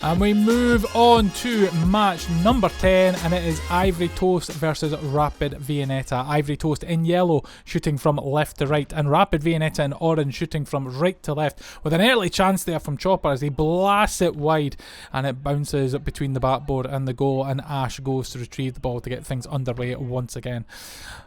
And we move on to match number 10, and it is Ivory Toast versus Rapid Viennetta. Ivory Toast in yellow shooting from left to right, and Rapid Viennetta in orange shooting from right to left, with an early chance there from Chopper as he blasts it wide and it bounces between the backboard and the goal, and Ash goes to retrieve the ball to get things underway once again.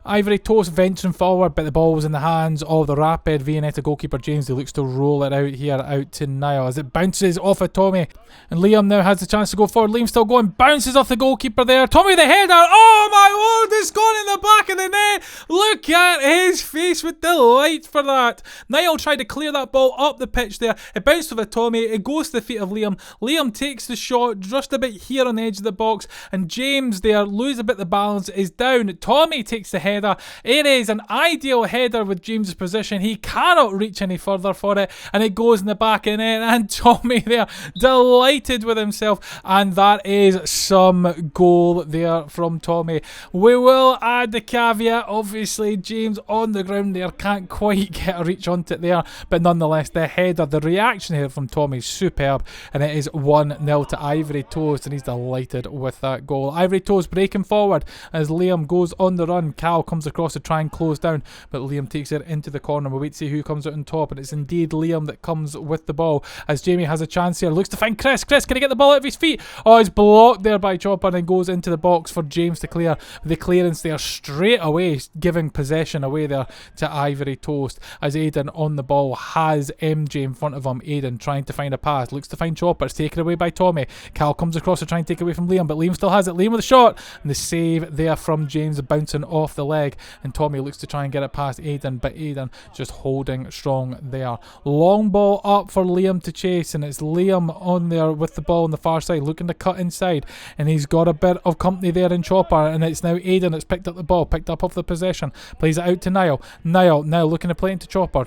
Ivory Toast venturing forward, but the ball was in the hands of the Rapid Viennetta goalkeeper James. He looks to roll it out here out to Niall as it bounces off of Tommy, and Liam now has the chance to go forward. Liam still going, bounces off the goalkeeper there. Tommy the header, oh my lord, it's gone in the back of the net. Look at his face with delight for that. Niall tried to clear that ball up the pitch there. It bounced off of Tommy, it goes to the feet of Liam. Liam takes the shot just a bit here on the edge of the box, and James there loses a bit the balance, is down. Tommy takes the header. It is an ideal header with James's position. He cannot reach any further for it, and it goes in the back of the net, and Tommy there delighted with himself, and that is some goal there from Tommy. We will add the caveat, obviously James on the ground there can't quite get a reach onto it there, but nonetheless the header, the reaction here from Tommy is superb, and it is 1-0 to Ivory Toast, and he's delighted with that goal. Ivory Toast breaking forward as Liam goes on the run. Cal comes across to try and close down, but Liam takes it into the corner. We'll wait to see who comes out on top, and it's indeed Liam that comes with the ball as Jamie has a chance here, looks to find Chris. Can he get the ball out of his feet? Oh, it's blocked there by Chopper, and then goes into the box for James to clear. The clearance there straight away giving possession away there to Ivory Toast as Aidan on the ball has MJ in front of him. Aidan trying to find a pass, looks to find Chopper, it's taken away by Tommy. Cal comes across to try and take away from Liam, but Liam still has it. Liam with a shot, and the save there from James bouncing off the leg, and Tommy looks to try and get it past Aidan, but Aidan just holding strong there. Long ball up for Liam to chase, and it's Liam on there with the ball on the far side looking to cut inside, and he's got a bit of company there in Chopper, and it's now Aidan that's picked up the ball, picked up off the possession, plays it out to Niall now looking to play into Chopper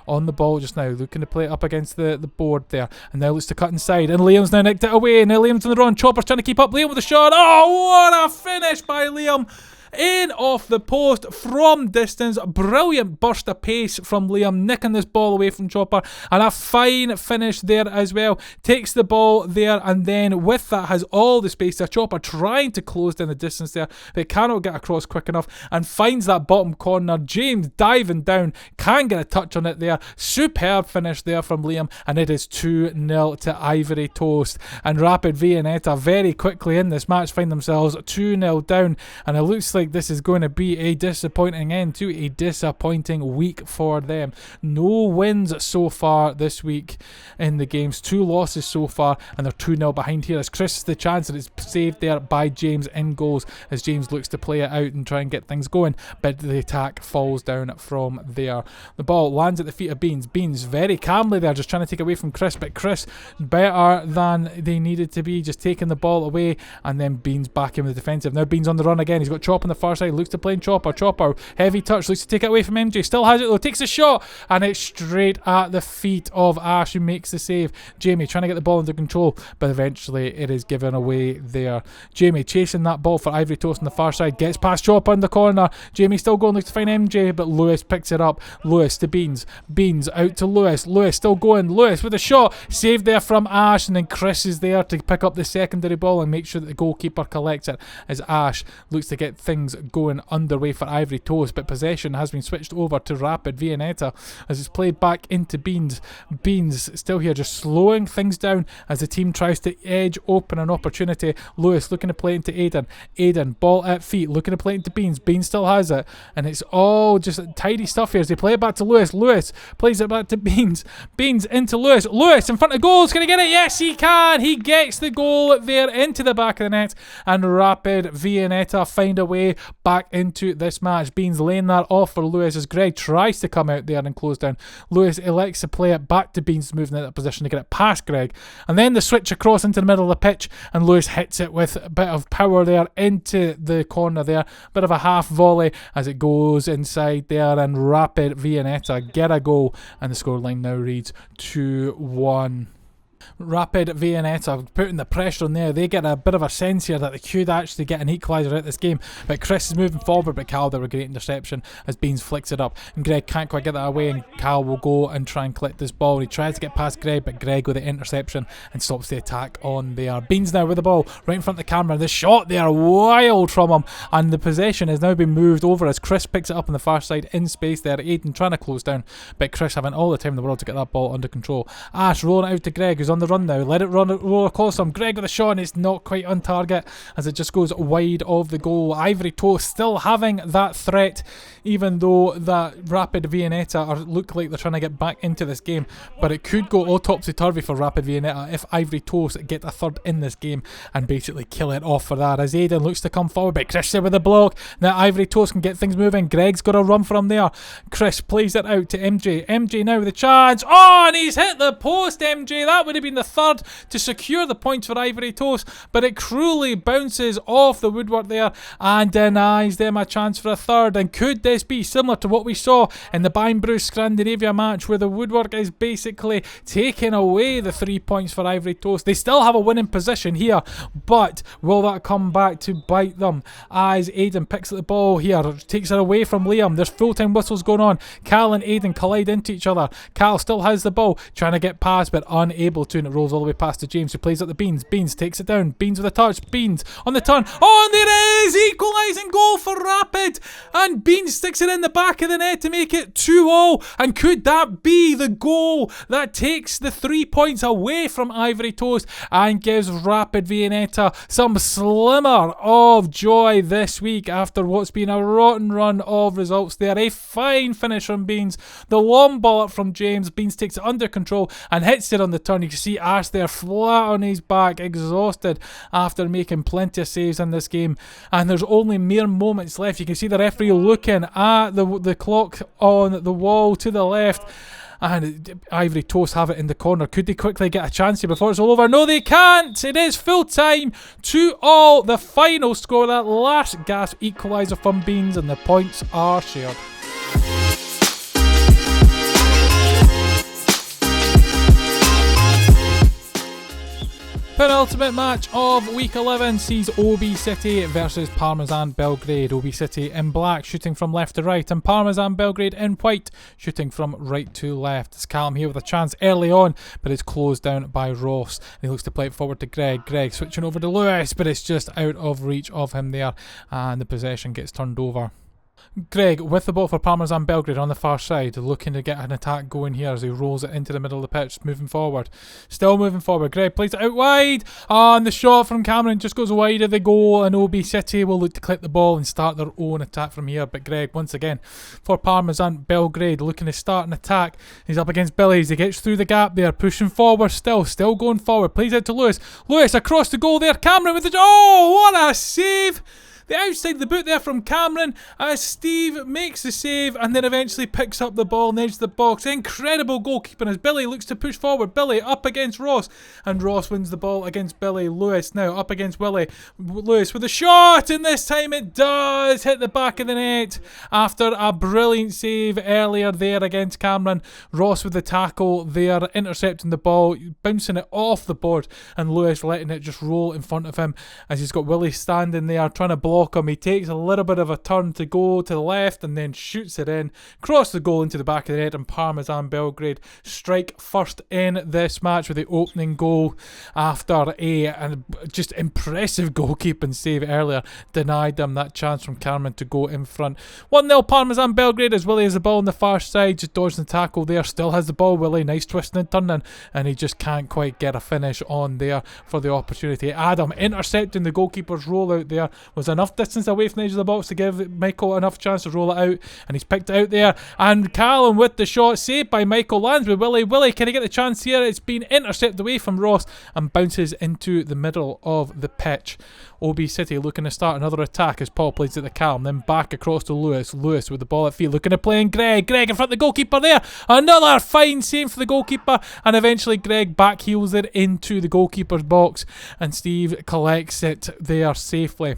on the ball just now, looking to play it up against the board there, and now looks to cut inside, and Liam's now nicked it away, and now Liam's on the run. Chopper's trying to keep up. Liam with a shot. Oh, what a finish by Liam! In off the post from distance. Brilliant burst of pace from Liam, nicking this ball away from Chopper, and a fine finish there as well. Takes the ball there, and then with that has all the space there. Chopper trying to close down the distance there, but cannot get across quick enough, and finds that bottom corner. James diving down, can get a touch on it there. Superb finish there from Liam, and it is 2-0 to Ivory Toast. And Rapid Viennetta very quickly in this match find themselves 2-0 down, and it looks like this is going to be a disappointing end to a disappointing week for them. No wins so far this week in the games, 2 losses so far, and they're 2-0 behind here as Chris has the chance, and it's saved there by James in goals as James looks to play it out and try and get things going, but the attack falls down from there. The ball lands at the feet of Beans very calmly there, just trying to take away from Chris, but Chris better than they needed to be, just taking the ball away, and then Beans back in with the defensive. Now Beans on the run again, he's got Chop on the far side, looks to play in Chopper, heavy touch, looks to take it away from MJ, still has it though, takes a shot, and it's straight at the feet of Ash, who makes the save. Jamie trying to get the ball under control, but eventually it is given away there. Jamie chasing that ball for Ivory Toast on the far side, gets past Chopper in the corner. Jamie still going, looks to find MJ, but Lewis picks it up. Lewis to Beans out to Lewis still going, Lewis with a shot, saved there from Ash, and then Chris is there to pick up the secondary ball and make sure that the goalkeeper collects it as Ash looks to get things things going underway for Ivory Toast, but possession has been switched over to Rapid Viennetta as it's played back into Beans. Beans still here, just slowing things down as the team tries to edge open an opportunity. Lewis looking to play into Aiden, ball at feet, looking to play into Beans. Beans still has it, and it's all just tidy stuff here as they play it back to Lewis. Lewis plays it back to Beans. Beans into Lewis. Lewis in front of goals. Can he get it? Yes, he can. He gets the goal there into the back of the net, and Rapid Viennetta find a way back into this match. Beans laying that off for Lewis as Greg tries to come out there and close down. Lewis elects to play it back to Beans, moving in that position to get it past Greg, and then the switch across into the middle of the pitch, and Lewis hits it with a bit of power there into the corner there. Bit of a half volley as it goes inside there, and Rapid Viennetta get a goal, and the scoreline now reads 2-1. Rapid Viennetta putting the pressure on there. They get a bit of a sense here that they could actually get an equaliser out this game, but Chris is moving forward, but Cal, there a great interception as Beans flicks it up, and Greg can't quite get that away, and Cal will go and try and collect this ball. He tries to get past Greg, but Greg with the interception and stops the attack on there. Beans now with the ball right in front of the camera. The shot there wild from him, and the possession has now been moved over as Chris picks it up on the far side in space there. Aiden trying to close down, but Chris having all the time in the world to get that ball under control. Ash rolling it out to Greg, who's on the run now. Let it roll across him. Greg with a shot, and it's not quite on target as it just goes wide of the goal. Ivory Toast still having that threat, even though that Rapid Viennetta look like they're trying to get back into this game, but it could go all topsy-turvy for Rapid Viennetta if Ivory Toast get a third in this game and basically kill it off for that, as Aiden looks to come forward, but Chris there with the block. Now Ivory Toast can get things moving. Greg's got a run for him there. Chris plays it out to MJ. MJ now with a chance. Oh, and he's hit the post, MJ. That would have been the third to secure the points for Ivory Toast, but it cruelly bounces off the woodwork there and denies them a chance for a third. And could this be similar to what we saw in the Bayern Bru Scrandinavia match, where the woodwork is basically taking away the 3 points for Ivory Toast? They still have a winning position here, but will that come back to bite them as Aiden picks up the ball here, takes it away from Liam. There's full-time whistles going on. Cal and Aiden collide into each other. Cal still has the ball, trying to get past, but unable to, and it rolls all the way past to James, who plays at the Beans. Beans takes it down. Beans with a touch. Beans on the turn. Oh, and there is! Equalising goal for Rapid, and Beans sticks it in the back of the net to make it 2-2. And could that be the goal that takes the 3 points away from Ivory Toast and gives Rapid Viennetta some slimmer of joy this week after what's been a rotten run of results there? A fine finish from Beans. The long ball up from James. Beans takes it under control and hits it on the turn. You can see Ash there flat on his back, exhausted after making plenty of saves in this game, and there's only mere moments left. You can see the referee looking at the clock on the wall to the left, and Ivory Toast have it in the corner. Could they quickly get a chance here before it's all over? No, they can't. It is full time, 2-2, the final score. That last gasp equaliser from Beans, and the points are shared. Penultimate match of week 11 sees O.B City versus Parmesan Belgrade. O.B City in black, shooting from left to right, and Parmesan Belgrade in white, shooting from right to left. It's Callum here with a chance early on, but it's closed down by Ross. And he looks to play it forward to Greg. Greg switching over to Lewis, but it's just out of reach of him there, and the possession gets turned over. Greg with the ball for Parmesan Belgrade on the far side, looking to get an attack going here as he rolls it into the middle of the pitch, moving forward. Still moving forward. Greg plays it out wide, and the shot from Cameron just goes wide of the goal, and O.B City will look to clip the ball and start their own attack from here. But Greg, once again, for Parmesan Belgrade, looking to start an attack. He's up against Billy's. He gets through the gap there, pushing forward still going forward. Plays out to Lewis. Lewis across the goal there. Cameron with the... Oh, what a save! The outside of the boot there from Cameron as Steve makes the save and then eventually picks up the ball and edges the box. Incredible goalkeeping as Billy looks to push forward. Billy up against Ross, and Ross wins the ball against Billy. Lewis now up against Willie. Lewis with a shot, and this time it does hit the back of the net after a brilliant save earlier there against Cameron. Ross with the tackle there, intercepting the ball, bouncing it off the board, and Lewis letting it just roll in front of him as he's got Willie standing there trying to block block him. He takes a little bit of a turn to go to the left and then shoots it in, cross the goal into the back of the net, and Parmesan Belgrade strike first in this match with the opening goal after a just impressive goalkeeping save earlier denied them that chance from Cameron to go in front. 1-0 Parmesan Belgrade as Willie has the ball on the far side, just dodging the tackle there, still has the ball. Willie, nice twisting and turning, and he just can't quite get a finish on there for the opportunity. Adam intercepting the goalkeeper's rollout there, was enough distance away from the edge of the box to give Michael enough chance to roll it out, and he's picked it out there, and Callum with the shot, saved by Michael, lands with Willie. Willie, can he get the chance here? It's been intercepted away from Ross and bounces into the middle of the pitch. O.B City looking to start another attack as Paul plays it to Callum, then back across to Lewis. Lewis with the ball at feet, looking to play in Greg. Greg in front of the goalkeeper there. Another fine save for the goalkeeper, and eventually Greg backheels it into the goalkeeper's box, and Steve collects it there safely.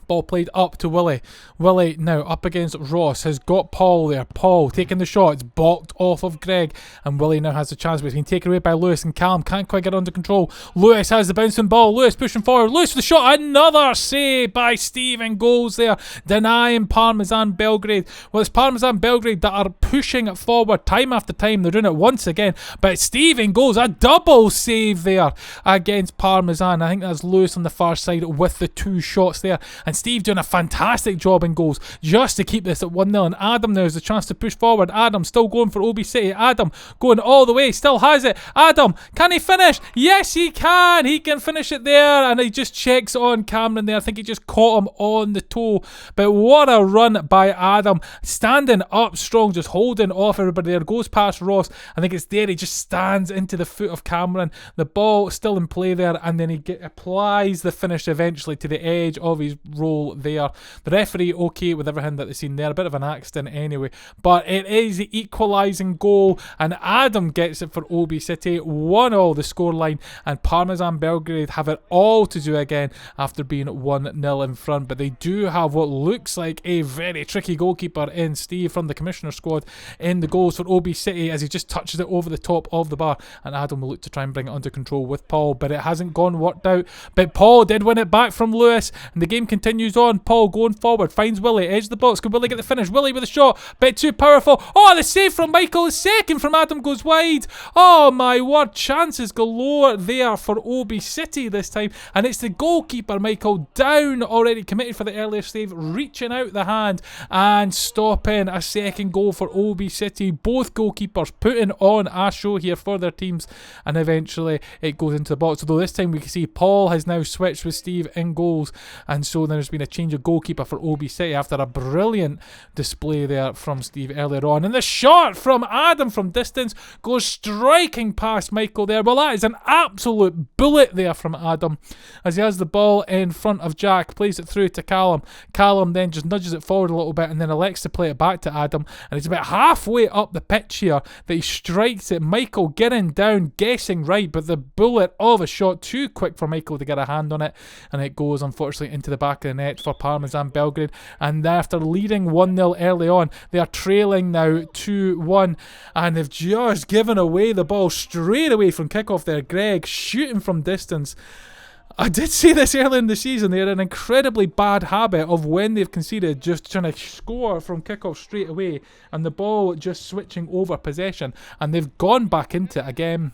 Ball played up to Willie. Willie now up against Ross, has got Paul there. Paul taking the shot, it's blocked off of Greg, and Willie now has the chance, but it's been taken away by Lewis, and Callum can't quite get under control. Lewis has the bouncing ball. Lewis pushing forward. Lewis with the shot. Another save by Stephen goals there, denying Parmesan Belgrade. Well, it's Parmesan Belgrade that are pushing it forward time after time. They're doing it once again, but Stephen goals, a double save there against Parmesan. I think that's Lewis on the far side with the two shots there, and Steve doing a fantastic job in goals just to keep this at 1-0, and Adam now has the chance to push forward. Adam still going for O.B City. Adam going all the way, still has it. Adam, can he finish? Yes, he can. He can finish it there, and he just checks on Cameron there. I think he just caught him on the toe, but what a run by Adam, standing up strong, just holding off everybody there. Goes past Ross. I think it's there. He just stands into the foot of Cameron. The ball still in play there, and then he applies the finish eventually to the edge of his roll there. The referee okay with everything that they've seen there, a bit of an accident anyway, but it is the equalising goal, and Adam gets it for O.B City. 1-1 the scoreline, and Parmesan Belgrade have it all to do again after being 1-0 in front, but they do have what looks like a very tricky goalkeeper in Steve from the commissioner squad in the goals for O.B City, as he just touches it over the top of the bar, and Adam will look to try and bring it under control with Paul, but it hasn't worked out. But Paul did win it back from Lewis, and the game continues on. Paul going forward, finds Willie, edge of the box. Can Willie get the finish? Willie with a shot, bit too powerful. Oh, the save from Michael. The second from Adam goes wide. Oh my word, chances galore there for O.B City this time, and it's the goalkeeper Michael, down already, committed for the earlier save, reaching out the hand and stopping a second goal for O.B City. Both goalkeepers putting on a show here for their teams, and eventually it goes into the box, although this time we can see Paul has now switched with Steve in goals, and so there's been a change of goalkeeper for O.B City after a brilliant display there from Steve earlier on. And the shot from Adam from distance goes striking past Michael there. Well, that is an absolute bullet there from Adam, as he has the ball in front of Jack, plays it through to Callum. Callum then just nudges it forward a little bit and then elects to play it back to Adam, and it's about halfway up the pitch here that he strikes it. Michael getting down, guessing right, but the bullet of a shot too quick for Michael to get a hand on it, and it goes unfortunately into the back of the net for Parmesan Belgrade. And after leading 1-0 early on, they are trailing now 2-1, and they've just given away the ball straight away from kickoff there. Greg shooting from distance. I did say this earlier in the season, they had an incredibly bad habit of when they've conceded just trying to score from kickoff straight away and the ball just switching over possession, and they've gone back into it again,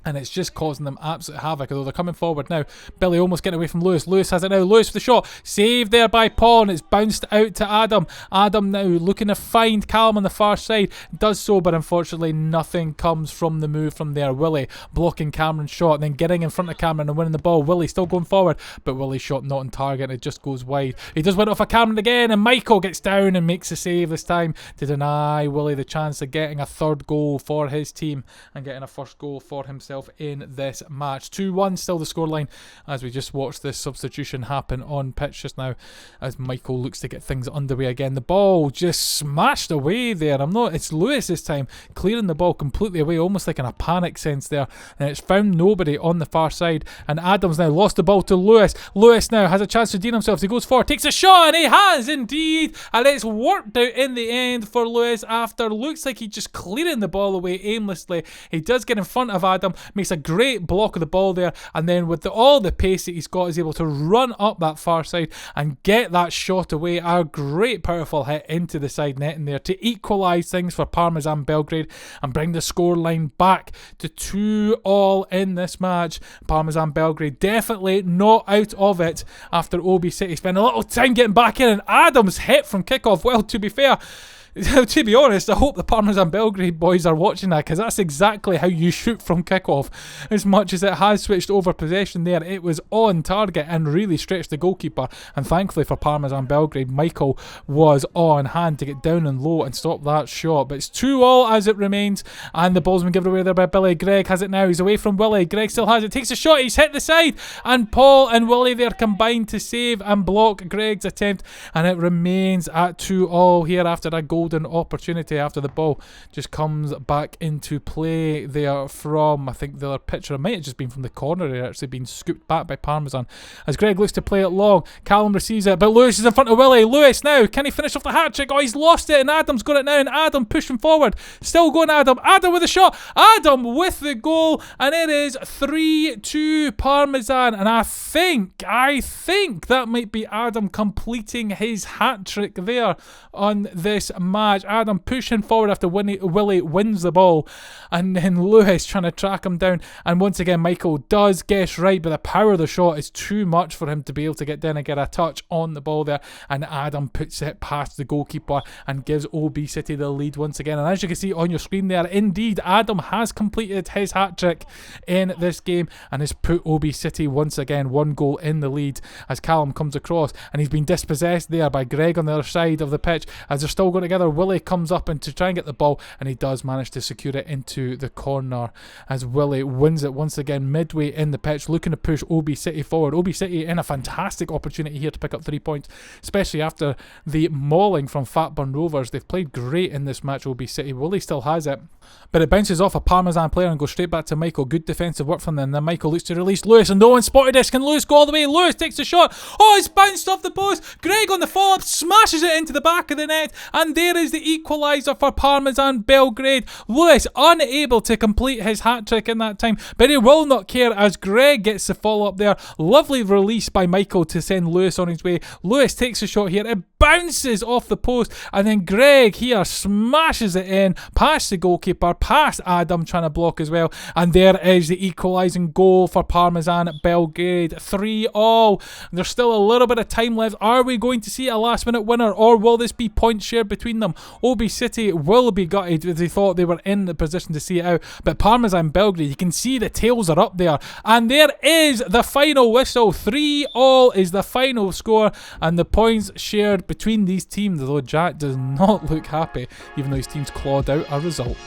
and it's just causing them absolute havoc, although they're coming forward now. Billy almost getting away from Lewis. Lewis has it now. Lewis with the shot. Saved there by Paul, and it's bounced out to Adam. Adam now looking to find Callum on the far side. Does so, but unfortunately nothing comes from the move from there. Willie blocking Cameron's shot, and then getting in front of Cameron and winning the ball. Willie still going forward, but Willie's shot not on target, and it just goes wide. He does win it off of Cameron again, and Michael gets down and makes a save this time to deny Willie the chance of getting a third goal for his team and getting a first goal for himself in this match. 2-1 still the scoreline, as we just watched this substitution happen on pitch just now, as Michael looks to get things underway again. The ball just smashed away there. It's Lewis this time, clearing the ball completely away, almost like in a panic sense there, and it's found nobody on the far side, and Adams now lost the ball to Lewis. Lewis now has a chance to redeem himself. He goes forward, takes a shot, and he has indeed, and it's worked out in the end for Lewis after looks like he's just clearing the ball away aimlessly. He does get in front of Adam, makes a great block of the ball there, and then with all the pace that he's got, is able to run up that far side and get that shot away. A great powerful hit into the side net in there to equalise things for Parmesan Belgrade and bring the scoreline back to 2-2 in this match. Parmesan Belgrade definitely not out of it after O.B City spent a little time getting back in, and Adams hit from kickoff. Well, to be fair, to be honest, I hope the Parmesan Belgrade boys are watching that, because that's exactly how you shoot from kickoff. As much as it has switched over possession there, it was on target and really stretched the goalkeeper, and thankfully for Parmesan Belgrade, Michael was on hand to get down and low and stop that shot. But it's 2-2 as it remains, and the ball's been given away there by Billy. Greg has it now, he's away from Willie. Greg still has it, takes a shot, he's hit the side, and Paul and Willie there combine to save and block Greg's attempt, and it remains at 2-2 here after a golden opportunity, after the ball just comes back into play there from, I think the other picture, it might have just been from the corner, it actually been scooped back by Parmesan as Greg looks to play it long. Callum receives it, but Lewis is in front of Willie. Lewis now, can he finish off the hat-trick? Oh, he's lost it, and Adam's got it now, and Adam pushing forward, still going Adam with a shot, Adam with the goal, and it is 3-2 Parmesan, and I think that might be Adam completing his hat-trick there on this match. Adam pushing forward after Willie wins the ball, and then Lewis trying to track him down, and once again Michael does guess right, but the power of the shot is too much for him to be able to get down and get a touch on the ball there, and Adam puts it past the goalkeeper and gives O.B City the lead once again. And as you can see on your screen there, indeed Adam has completed his hat-trick in this game and has put O.B City once again 1 goal in the lead as Callum comes across, and he's been dispossessed there by Greg on the other side of the pitch as they're still going together. Willie comes up and to try and get the ball, and he does manage to secure it into the corner as Willie wins it once again midway in the pitch, looking to push O.B City forward. O.B City in a fantastic opportunity here to pick up 3 points, especially after the mauling from Fatburn Rovers. They've played great in this match, O.B City. Willie still has it, but it bounces off a Parmesan player and goes straight back to Michael. Good defensive work from them. And then Michael looks to release Lewis, and no one spotted this. Can Lewis go all the way? Lewis takes the shot. Oh, it's bounced off the post. Greg on the follow-up smashes it into the back of the net, and there is the equaliser for Parmesan Belgrade. Lewis unable to complete his hat-trick in that time, but he will not care as Greg gets the follow-up there. Lovely release by Michael to send Lewis on his way. Lewis takes a shot here. It bounces off the post, and then Greg here smashes it in past the goalkeeper, past Adam trying to block as well, and there is the equalising goal for Parmesan Belgrade. 3-3. There's still a little bit of time left. Are we going to see a last minute winner, or will this be points shared between them? O.B City will be gutted if they thought they were in the position to see it out, but Parmesan Belgrade, you can see the tails are up there, and there is the final whistle. 3-3 is the final score, and the points shared between these teams, though Jack does not look happy even though his team's clawed out a result.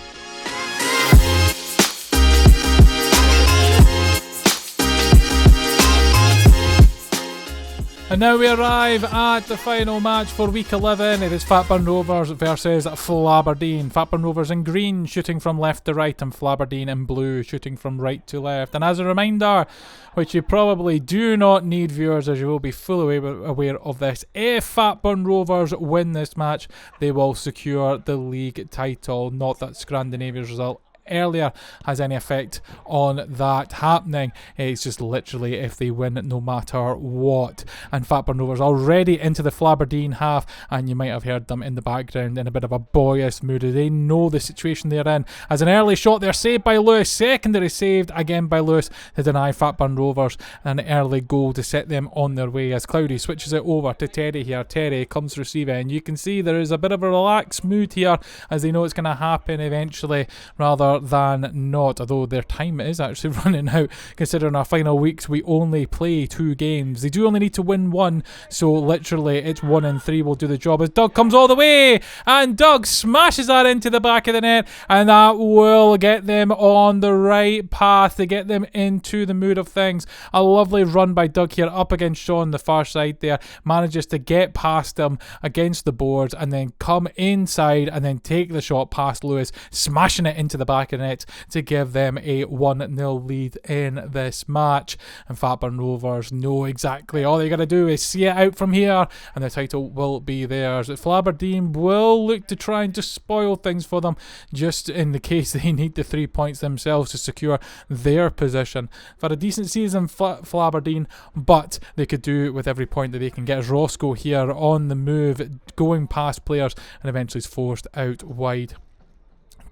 And now we arrive at the final match for week 11. It is Fatburn Rovers versus Flaberdeen. Fatburn Rovers in green, shooting from left to right, and Flaberdeen in blue, shooting from right to left. And as a reminder, which you probably do not need, viewers, as you will be fully aware of this, if Fatburn Rovers win this match, they will secure the league title. Not that Scrandinavia's result earlier has any effect on that happening. It's just literally if they win no matter what. And Fatburn Rovers already into the Flaberdeen half, and you might have heard them in the background in a bit of a boyish mood. They know the situation they're in, as an early shot there saved by Lewis, secondary saved again by Lewis to deny Fatburn Rovers an early goal to set them on their way, as Cloudy switches it over to Terry here. Terry comes to receive it, and you can see there is a bit of a relaxed mood here as they know it's going to happen eventually rather than not, although their time is actually running out considering our final weeks we only play 2 games. They do only need to win 1, so literally it's 1 in 3 will do the job, as Doug comes all the way and Doug smashes that into the back of the net, and that will get them on the right path to get them into the mood of things. A lovely run by Doug here up against Sean, the far side there, manages to get past him against the boards and then come inside and then take the shot past Lewis, smashing it into the back back of the net to give them a 1-0 lead in this match. And Fatburn Rovers know exactly all they got to do is see it out from here, and the title will be theirs. Flaberdeen will look to try and just spoil things for them, just in the case they need the 3 points themselves to secure their position. For a decent season, Flaberdeen, but they could do with every point that they can get. As Roscoe here on the move, going past players, and eventually is forced out wide.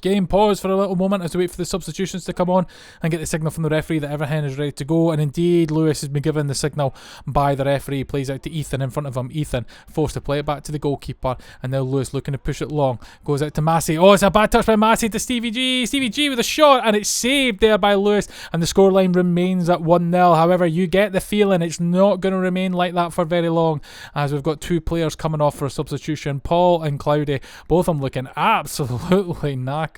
Game paused for a little moment as we wait for the substitutions to come on and get the signal from the referee that everything is ready to go. And indeed, Lewis has been given the signal by the referee. Plays out to Ethan in front of him. Ethan forced to play it back to the goalkeeper, and now Lewis looking to push it long. Goes out to Massey. Oh, it's a bad touch by Massey to Stevie G. Stevie G with a shot, and it's saved there by Lewis, and the scoreline remains at 1-0. However, you get the feeling it's not going to remain like that for very long, as we've got two players coming off for a substitution. Paul and Cloudy, both of them looking absolutely knackered.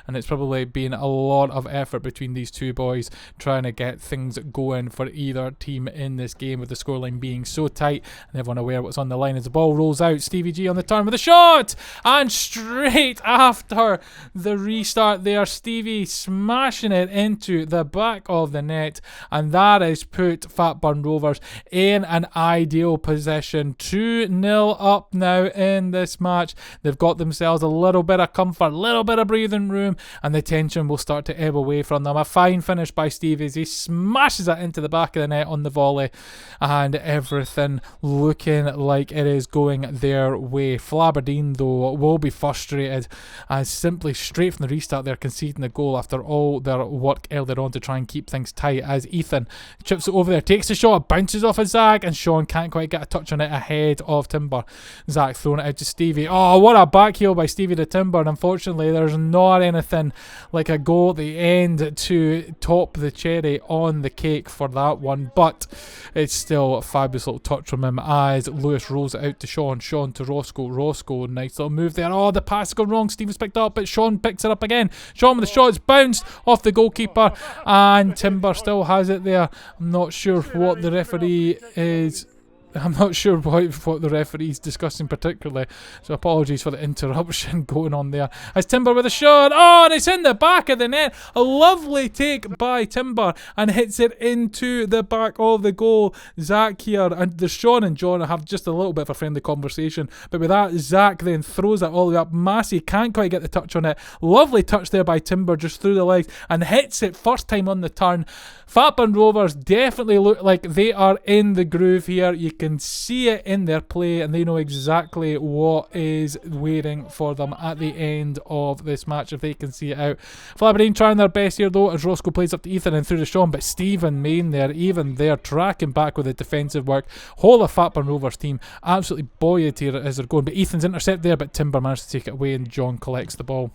And it's probably been a lot of effort between these two boys trying to get things going for either team in this game, with the scoreline being so tight and everyone aware what's on the line. As the ball rolls out, Stevie G on the turn with a shot, and straight after the restart there, Stevie smashing it into the back of the net, and that has put Fatburn Rovers in an ideal position. 2-0 up now in this match. They've got themselves a little bit of comfort, a little bit of breathing room, and the tension will start to ebb away from them. A fine finish by Stevie as he smashes it into the back of the net on the volley, and everything looking like it is going their way. Flaberdeen, though, will be frustrated as simply straight from the restart they're conceding the goal after all their work earlier on to try and keep things tight. As Ethan chips it over there, takes the shot, bounces off of Zach, and Sean can't quite get a touch on it ahead of Timber. Zach throwing it out to Stevie. Oh, what a back heel by Stevie to Timber, and unfortunately there's not anything like a goal at the end to top the cherry on the cake for that one, but it's still a fabulous little touch from him as Lewis rolls it out to Sean. Sean to Roscoe. Roscoe, nice little move there. Oh, the pass has gone wrong. Stevens picked it up, but Sean picks it up again. Sean with the shot, it's bounced off the goalkeeper, and Timber still has it there. I'm not sure what the referee is. I'm not sure what the referee's discussing particularly, so apologies for the interruption going on there. As Timber with a shot, oh, and it's in the back of the net. A lovely take by Timber, and hits it into the back of the goal. Zach here, and there's Sean and John have just a little bit of a friendly conversation, but with that, Zach then throws it all the way up. Massey can't quite get the touch on it. Lovely touch there by Timber, just through the legs, and hits it first time on the turn. Fatburn Rovers definitely look like they are in the groove here. You can see it in their play, and they know exactly what is waiting for them at the end of this match if they can see it out. Flaberdeen trying their best here though, as Roscoe plays up to Ethan and through to Sean, but Stephen Main there, even there, tracking back with the defensive work. Whole of Fatburn Rovers team absolutely buoyed here as they're going, but Ethan's intercept there, but Timber managed to take it away, and John collects the ball.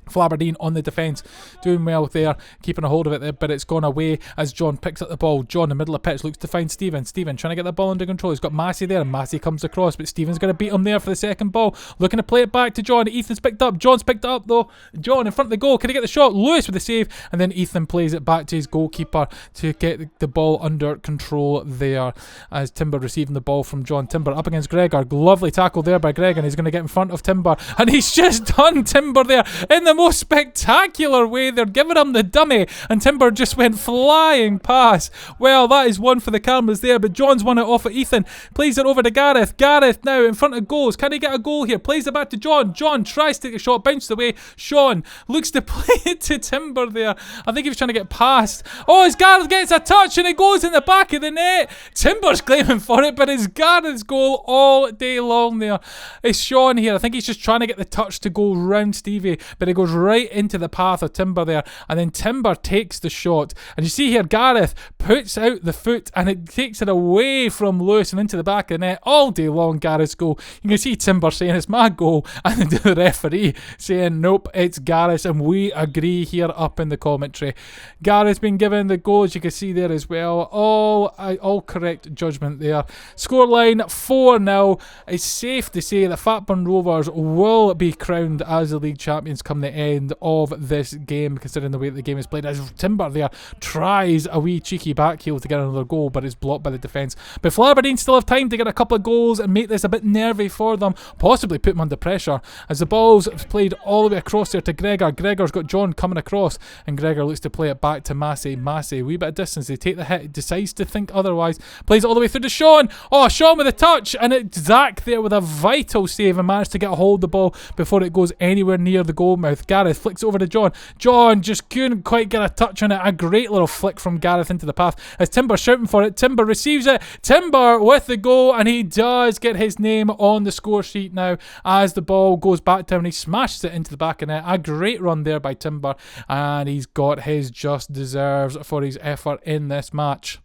Flaberdeen on the defence, doing well there, keeping a hold of it there, but it's gone away as John picks up the ball. John in the middle of the pitch looks to find Stephen. Stephen trying to get the ball under control. He's got Massey there, and Massey comes across, but Stephen's going to beat him there for the second ball. Looking to play it back to John. Ethan's picked up. John's picked it up though. John in front of the goal. Can he get the shot? Lewis with the save, and then Ethan plays it back to his goalkeeper to get the ball under control there, as Timber receiving the ball from John. Timber up against Gregor. Lovely tackle there by Greg, and he's going to get in front of Timber, and he's just done Timber there in the most spectacular way. They're giving him the dummy, and Timber just went flying past. Well, that is one for the cameras there, but John's won it off at Ethan. Plays it over to Gareth. Gareth now in front of goals. Can he get a goal here? Plays it back to John. John tries to take a shot, bounced away. Sean looks to play it to Timber there. I think he was trying to get past. Oh, as Gareth gets a touch, and it goes in the back of the net. Timber's claiming for it, but it's Gareth's goal all day long there. It's Sean here. I think he's just trying to get the touch to go round Stevie, but it goes right into the path of Timber there, and then Timber takes the shot, and you see here Gareth puts out the foot, and it takes it away from Lewis and into the back of the net. All day long, Gareth's goal. You can see Timber saying it's my goal, and the referee saying nope, it's Gareth, and we agree here up in the commentary. Gareth's been given the goal, as you can see there as well. All correct judgment there. Scoreline 4-0. It's safe to say that Fatburn Rovers will be crowned as the league champions come the the end of this game, considering the way that the game is played, as Timber there tries a wee cheeky backheel to get another goal, but it's blocked by the defence. But Flaberdeen still have time to get a couple of goals and make this a bit nervy for them, possibly put them under pressure, as the ball's played all the way across there to Gregor. Gregor's got John coming across, and Gregor looks to play it back to Massey. Massey, wee bit of distance, they take the hit, decides to think otherwise, plays it all the way through to Sean. Oh, Sean with a touch, and it's Zach there with a vital save and managed to get a hold of the ball before it goes anywhere near the goal mouth. Gareth flicks over to John. John just couldn't quite get a touch on it. A great little flick from Gareth into the path as Timber shouting for it. Timber receives it. Timber with the goal, and he does get his name on the score sheet now as the ball goes back to him and he smashes it into the back of net. A great run there by Timber, and he's got his just deserves for his effort in this match.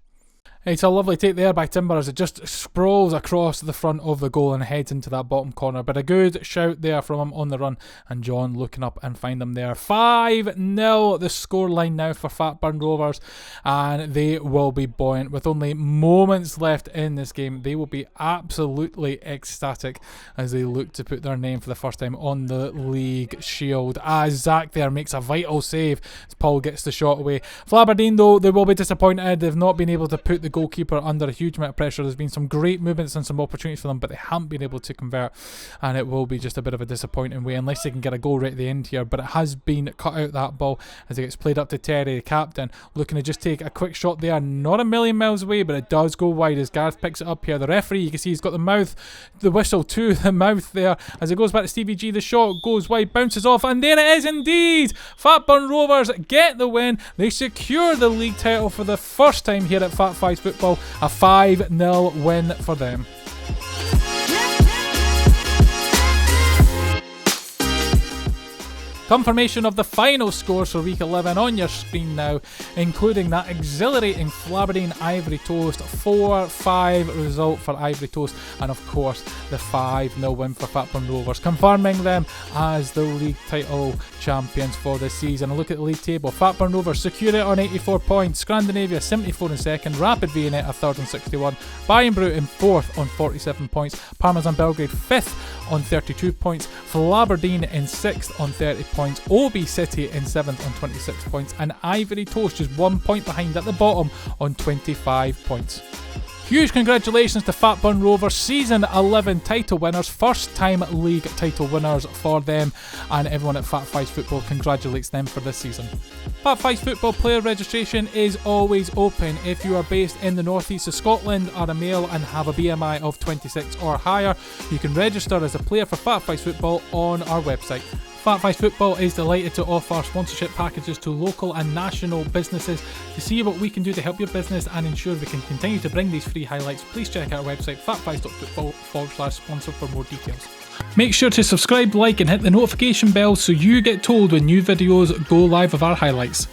It's a lovely take there by Timber as it just sprawls across the front of the goal and heads into that bottom corner. But a good shout there from him on the run, and John looking up and find them there. 5-0 the scoreline now for Fatburn Rovers, and they will be buoyant. With only moments left in this game, they will be absolutely ecstatic as they look to put their name for the first time on the league shield, as Zach there makes a vital save as Paul gets the shot away. Flaberdeen, though, they will be disappointed. They've not been able to put the goalkeeper under a huge amount of pressure. There's been some great movements and some opportunities for them, but they haven't been able to convert, and it will be just a bit of a disappointing way unless they can get a goal right at the end here. But it has been cut out, that ball, as it gets played up to Terry, the captain, looking to just take a quick shot there, not a million miles away, but it does go wide as Gareth picks it up here. The referee, you can see he's got the whistle to the mouth there as it goes back to Stevie G. The shot goes wide, bounces off, and there it is indeed. Fatburn Rovers get the win. They secure the league title for the first time here at Fat Fives Football. A 5-0 win for them. Confirmation of the final scores for Week 11 on your screen now, including that exhilarating Flaberdeen Ivory Toast 4-5 result for Ivory Toast, and of course the 5-0 win for Fatburn Rovers, confirming them as the league title champions for this season. A look at the league table: Fatburn Rovers secure it on 84 points, Scrandinavia 74 in second, Rapid Viennetta third on 61, Bayern Bru in fourth on 47 points, Parmesan Belgrade fifth on 32 points, Flaberdeen in sixth on 30 points, O.B City in 7th on 26 points, and Ivory Toast just 1 point behind at the bottom on 25 points. Huge congratulations to Fatburn Rovers, Season 11 title winners, first time league title winners for them, and everyone at Fat Fives Football congratulates them for this season. Fat Fives Football player registration is always open. If you are based in the northeast of Scotland, are a male and have a BMI of 26 or higher, you can register as a player for Fat Fives Football on our website. Fat Fives Football is delighted to offer sponsorship packages to local and national businesses. To see what we can do to help your business and ensure we can continue to bring these free highlights, please check out our website fatfives.football/sponsor for more details. Make sure to subscribe, like and hit the notification bell so you get told when new videos go live of our highlights.